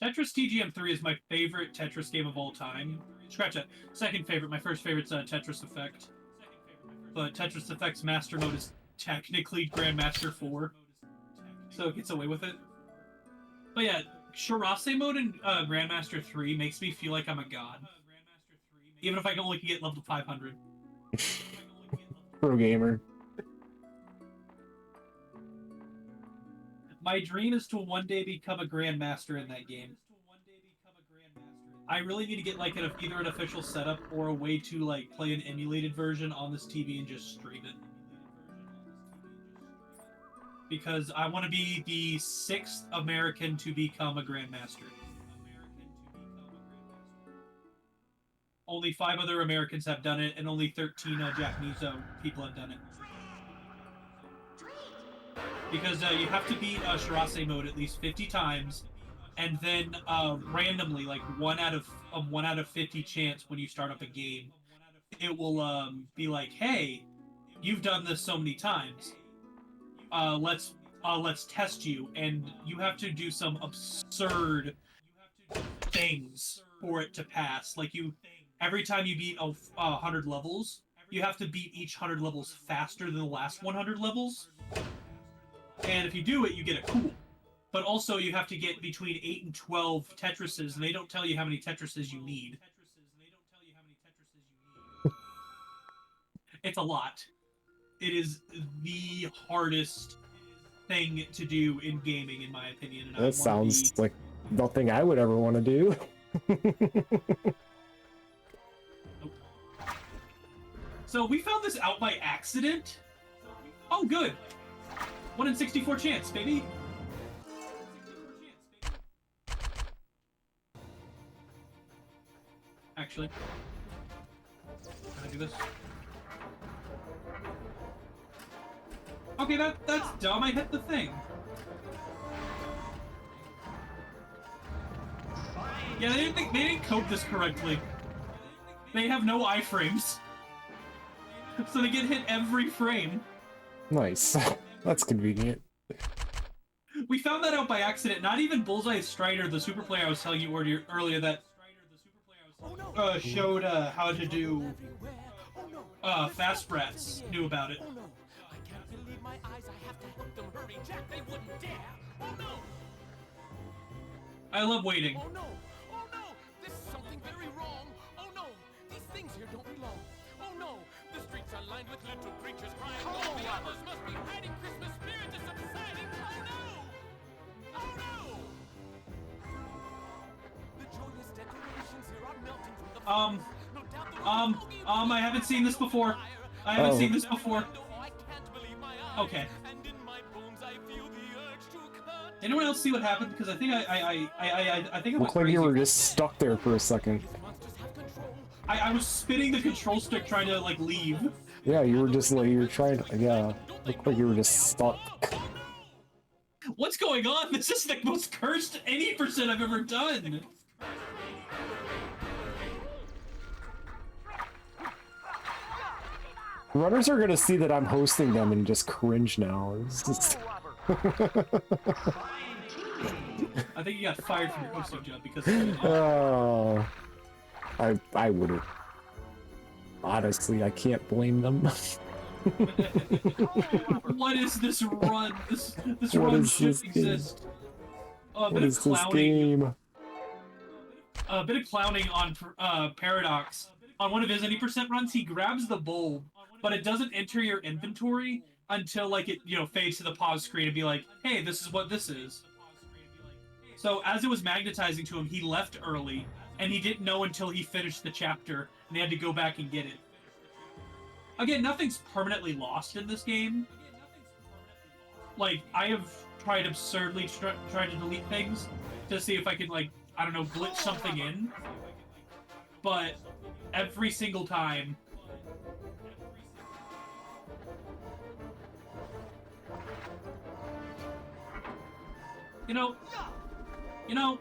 Tetris TGM3 is my favorite Tetris game of all time. Scratch that. Second favorite. My first favorite's Tetris Effect. But Tetris Effect's Master Mode is technically Grandmaster 4. So it gets away with it. But yeah, Shirase Mode in Grandmaster 3 makes me feel like I'm a god. Even if I can only get level 500. Pro gamer. My dream is to one day become a Grandmaster in that game. I really need to get like either an official setup or a way to like play an emulated version on this TV and just stream it. Because I want to be the 6th American to become a Grandmaster. Only 5 other Americans have done it, and only 13 Japanese people have done it. Because you have to beat Shirase Mode at least 50 times, and then randomly, like 1 out of 50 chance when you start up a game, it will be like, hey, you've done this so many times. Let's test you, and you have to do some absurd things for it to pass. Like every time you beat 100 levels, you have to beat each 100 levels faster than the last 100 levels. And if you do it, you get a cool. But also, you have to get between 8 and 12 Tetrises, and they don't tell you how many Tetrises you need. It's a lot. It is the hardest thing to do in gaming, in my opinion. And That sounds like nothing I would ever want to do. So we found this out by accident. Oh, good. 1 in 64 chance, baby. Actually, can I do this? Okay, that's dumb. I hit the thing. Yeah, they didn't code this correctly. They have no iframes, so they get hit every frame. Nice. That's convenient. We found that out by accident. Not even Bullseye Strider, the super player I was telling you earlier that showed how to do fast brats, knew about it. I love waiting. Oh no! Oh no! This is something very wrong! Oh no! These things here don't belong! Oh no! The streets are lined with little creatures crying. Oh, the others must be hiding. Christmas spirit is subsiding. Oh no! Oh no! The joyous decorations here are melting from the fires. No doubt the I haven't seen this before. I haven't seen this before. I can't believe my eyes. Okay. And in my bones I feel the urge to cut. Anyone else see what happened? Because I think I think it Looked like you were just stuck there for a second. I was spinning the control stick trying to like leave. Yeah, you were just like, you were trying to, yeah. Looked like you were just stuck. What's going on? This is the most cursed 80% I've ever done. Runners are gonna see that I'm hosting them and just cringe now. It's just... I think you got fired from your hosting job because of it. Oh, I wouldn't. Honestly, I can't blame them. What is this run? This What run is should this exist. A What bit is of this clowning. game? A bit of clowning on Paradox. On one of his 80% runs, he grabs the bulb, but it doesn't enter your inventory until like it fades to the pause screen and be like, hey, this is what this is. So as it was magnetizing to him, he left early, and he didn't know until he finished the chapter, and he had to go back and get it. Again, nothing's permanently lost in this game. Like, I have tried absurdly trying to delete things to see if I could, like, I don't know, glitch something in. But every single time... You know,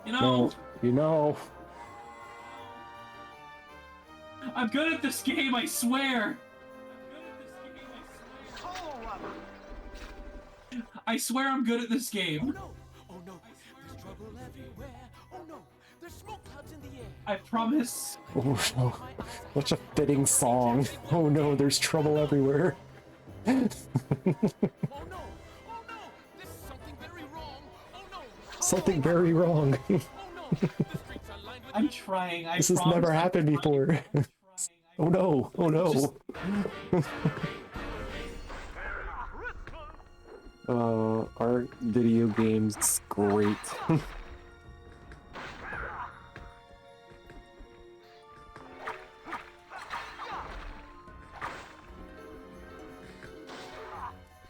You know, No, you know. I'm good at this game, I swear. Solo rubber. I swear I'm good at this Oh game. no! Oh no! There's trouble everywhere! Oh no! There's smoke clouds in the air! I promise. Oh no. Such a fitting song. Oh no, there's trouble everywhere. Oh no! Oh no! There's something very wrong! Oh no! Something very wrong. Oh no! The streets are lined with I'm trying. I This has promise never I'm happened trying. before. I'm trying. Oh no, oh no. Our video games great.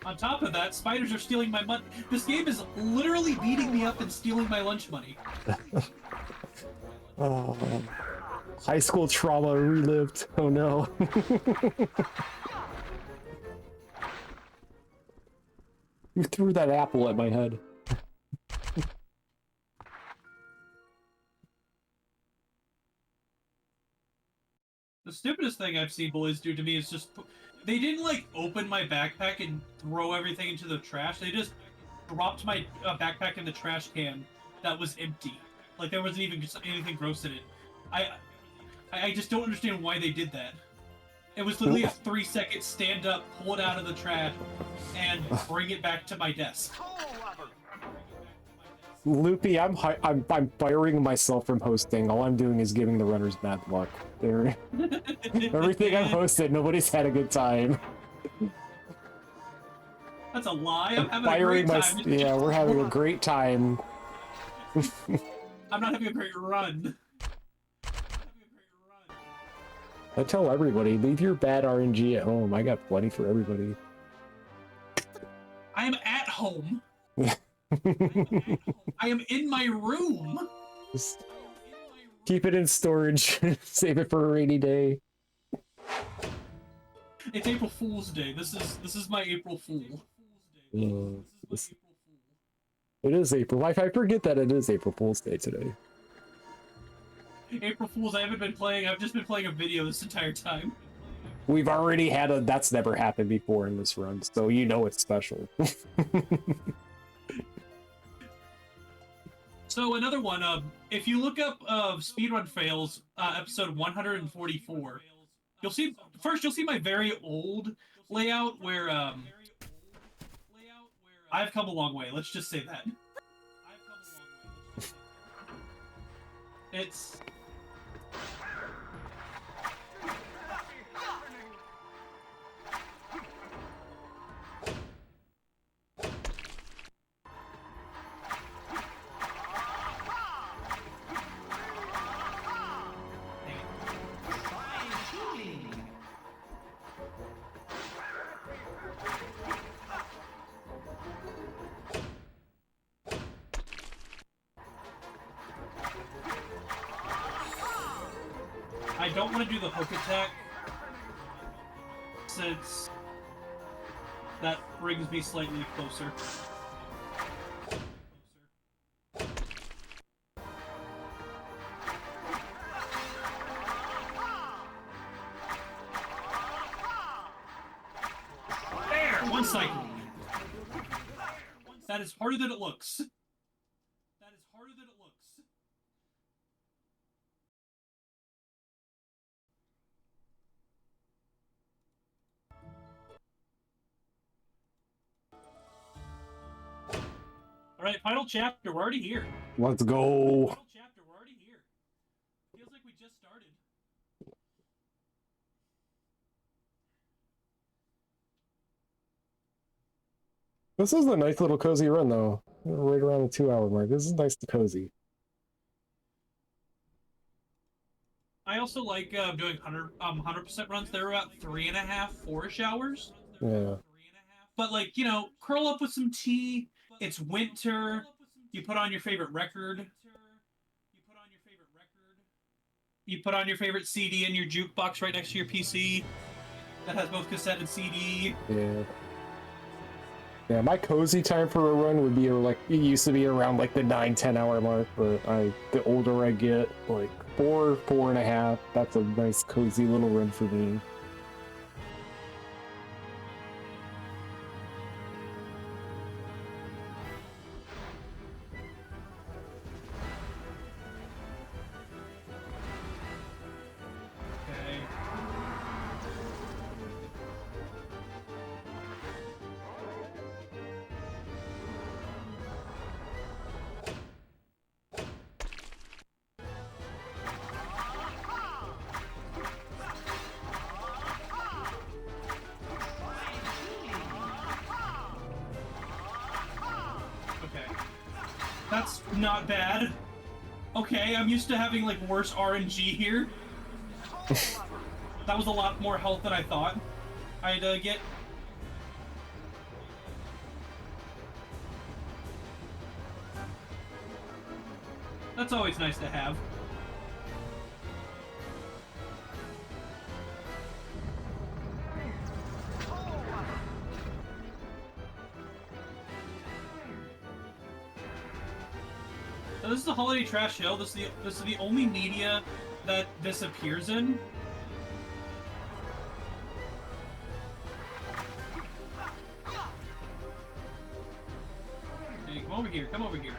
On top of that, spiders are stealing my money. This game is literally beating me up and stealing my lunch money. High school trauma relived. Oh no. You threw that apple at my head. The stupidest thing I've seen boys do to me is just... They didn't, like, open my backpack and throw everything into the trash. They just dropped my backpack in the trash can that was empty. Like, there wasn't even anything gross in it. I just don't understand why they did that. It was literally a 3-second stand up, pull it out of the trash, and bring it back to my desk. Solo rubber. Loopy, I'm firing myself from hosting. All I'm doing is giving the runners bad luck. They're everything I've hosted, nobody's had a good time. That's a lie. I'm having Firing a great time. yeah, we're having a great time. I'm not having a great run. I tell everybody, leave your bad RNG at home. I got plenty for everybody. I am at home. I am in my room. Just keep it in storage. Save it for a rainy day. It's April Fool's Day. This is my April Fool. It is April. I forget that it is April Fool's Day today. April Fools. I've just been playing a video this entire time. We've already had a that's never happened before in this run, so you know it's special. So another one, if you look up speedrun fails, episode 144, you'll see my very old layout where I've come a long way. Let's just say that. It's I don't want to do the hook attack since that brings me slightly closer. There! One cycle. That is harder than it looks. That is harder than it looks. Alright, final chapter. We're already here. Let's go. Final chapter. We're already here. Feels like we just started. This is a nice little cozy run, though. Right around the 2-hour mark. This is nice and cozy. I also like doing 100% runs. They're about 3.5, 4-ish hours. Yeah. But like, you know, curl up with some tea. It's winter. You put on your favorite record. You put on your favorite CD in your jukebox right next to your PC that has both cassette and CD. Yeah. Yeah, my cozy time for a run would be like, it used to be around like the 9-10 hour mark, but the older I get, like 4.5, that's a nice cozy little run for me. Okay. Okay. That's not bad. Okay, I'm used to having like worse RNG here. That was a lot more health than I thought I'd get. That's always nice to have. So this is the Holiday Trash Hill. This is the only media that this appears in. Hey, come over here. Come over here.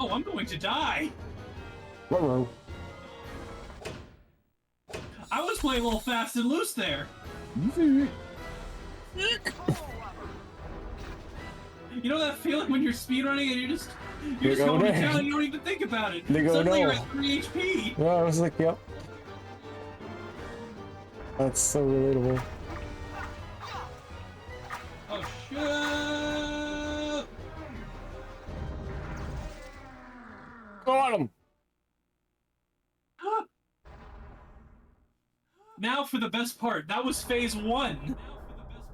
Oh, I'm going to die. Ruh-roh. I was playing a little fast and loose there. You know that feeling when you're speedrunning and you're just going to town and you don't even think about it. Suddenly you're at 3 HP. Yeah, I was like, yep. That's so relatable. Oh shit! Got him! Now for the best part. That was phase 1.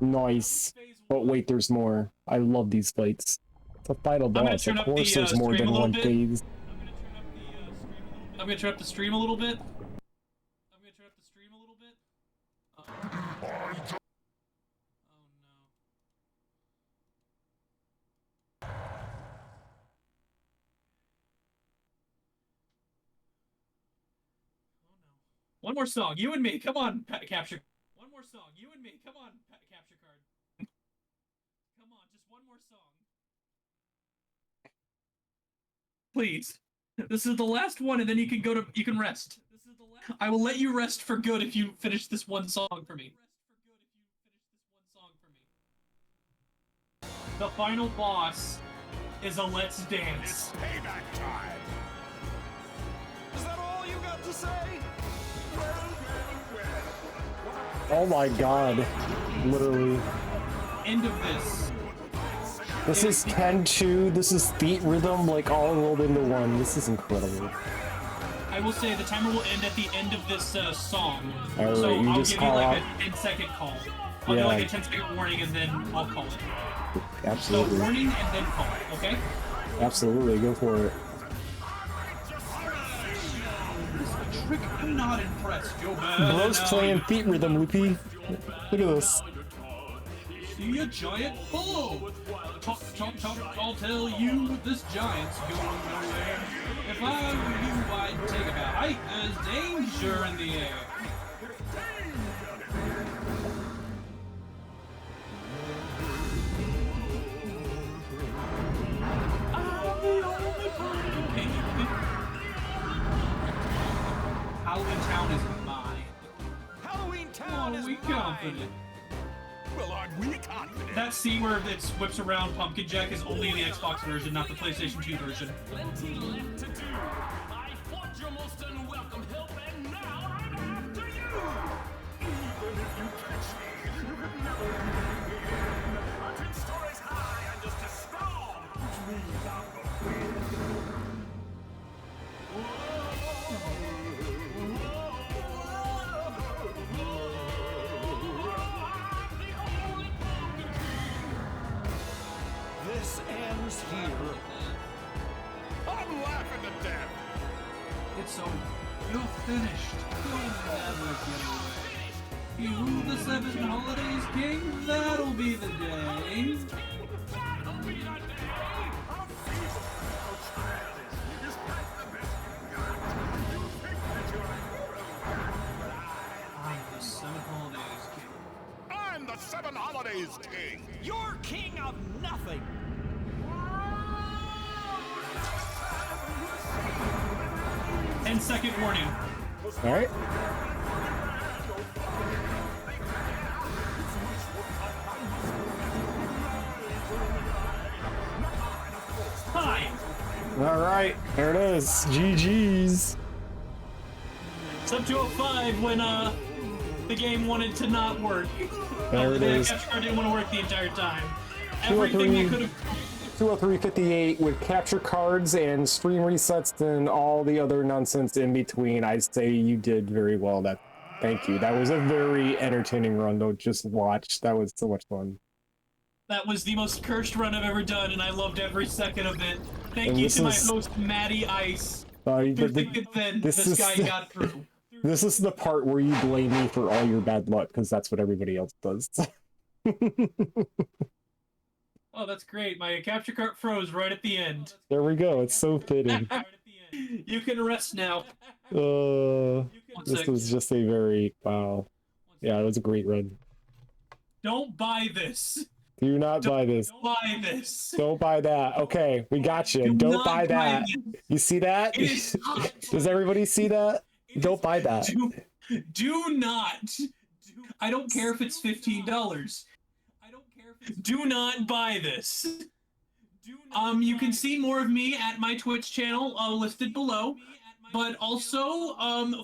Nice. But wait, there's more. I love these fights. It's a final boss. Of course there's more than one phase. I'm gonna turn up the stream a little bit. Oh no. One more song, you and me. Come on, capture. One more song, you and me. Come on, capture card. Come on, just one more song. Please. This is the last one, and then you can rest. I will let you rest for good if you finish this one song for me. The final boss is a Let's Dance. It's payback time. Is that all you got to say? Oh my god. Literally. End of this. This is 10-2, this is beat rhythm, like all rolled into one. This is incredible. I will say the timer will end at the end of this song. Alright, so you I'll just give you call like out. a 10-second call. I'll Yeah. do like a 10-second warning and then I'll call it. Absolutely. So warning and then call it, okay? Absolutely, go for it. Trick, I'm not impressed, Joe man. Bro's playing beat rhythm, Loopy. Look at this. See a giant bull. Talk, talk, talk, I'll tell you this giant's going nowhere. If I were you, I'd take a hike. There's danger in the air. Halloween Town is mine. Halloween Town is confident. mine. Well, aren't we confident? That scene where it whips around Pumpkin Jack is only in the Xbox version, not the PlayStation 2 version. Plenty left to do. I fought your most unwelcome help, and now I'm after you. Even if you catch me, you could never bring me in. I'm 10 stories high and just as strong, which means I'm the win. So you're finished. You'll never get away. You rule the 7 holidays, king. That'll be the day. I'm the 7 holidays, king. I'm the 7 holidays king. You're king of nothing. 10-second warning. All right. Hi. All right. There it is. GG's. It's up to 05 when the game wanted to not work. There it the is. capture card didn't want to work the entire time. Everything they could have. 203.58 with capture cards and stream resets and all the other nonsense in between. I'd say you did very well. Thank you. That was a very entertaining run. Don't just watch. That was so much fun. That was the most cursed run I've ever done, and I loved every second of it. Thank And you this to my is- host, Matty Ice. Through Thick and thin, this guy got through. This is the part where you blame me for all your bad luck, because that's what everybody else does. Oh, that's great. My capture card froze right at the end. There we go. It's so fitting. You can rest now. This sec. was just a very wow. Yeah, it was a great run. Don't buy this. Do not buy this. Don't buy this. Don't buy that. Okay, we got you. Do Don't not buy that. this. You see that? It is hot. Does everybody see that? Don't buy that. Do not. I don't care if it's $15. Do not buy this. You can see more of me at my Twitch channel listed below. But also,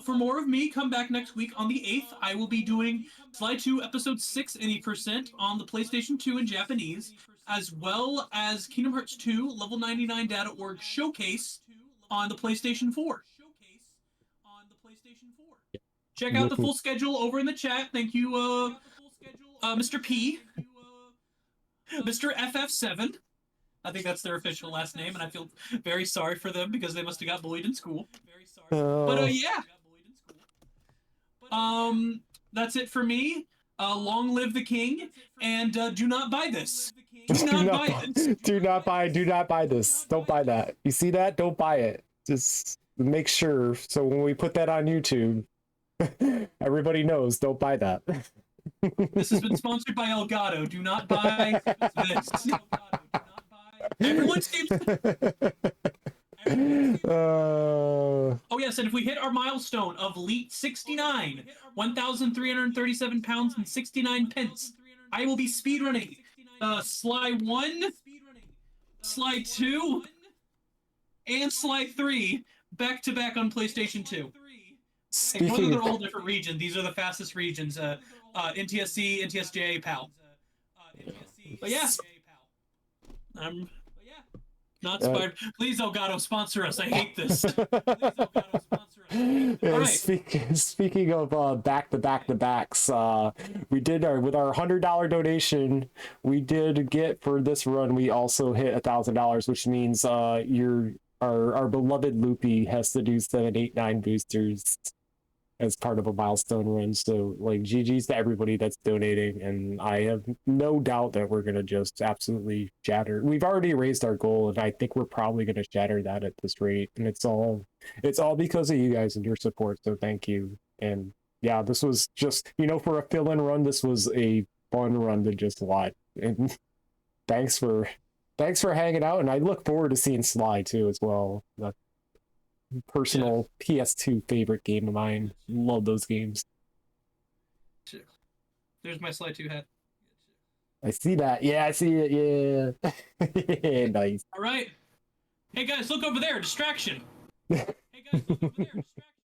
for more of me, come back next week on the 8th. I will be doing Sly 2 Episode 6 80% on the PlayStation 2 in Japanese, as well as Kingdom Hearts 2 Level 99.org Showcase on the PlayStation 4. Check out the full schedule over in the chat. Thank you, Mr. P. Mr. FF7. I think that's their official last name, and I feel very sorry for them because they must have got bullied in school. But yeah. That's it for me. Long live the king, and do not buy this. Do not buy it. Do not buy this. Don't buy that. You see that? Don't buy it. Just make sure so when we put that on YouTube, everybody knows. Don't buy that. This has been sponsored by Elgato. Do not buy this. Everyone seems. Oh yes, and if we hit our milestone of Elite 69, 1,337 pounds and 69 pence, I will be speedrunning Sly 1, Sly 2, and Sly 3 back to back on PlayStation 2. Whether they're all different regions, these are the fastest regions. NTSC, NTSJ, PAL. But yeah, I'm not inspired. Please, Elgato, sponsor us. I hate this. All right. Speaking of back to backs, we did with our $100 donation, we did get for this run. We also hit $1,000, which means our beloved Loopy has to do 7, 8, 9 boosters as part of a milestone run. So like GG's to everybody that's donating, and I have no doubt that we're gonna just absolutely shatter. We've already raised our goal, and I think we're probably gonna shatter that at this rate, and it's all because of you guys and your support, so thank you. And yeah, this was just, for a fill-in run, this was a fun run to just watch, and thanks for hanging out, and I look forward to seeing Sly too as well. Personal PS2 favorite game of mine. Love those games. There's my Sly 2 hat. I see that. Yeah, I see it. Yeah. Nice. All right. Hey guys, look over there. Distraction.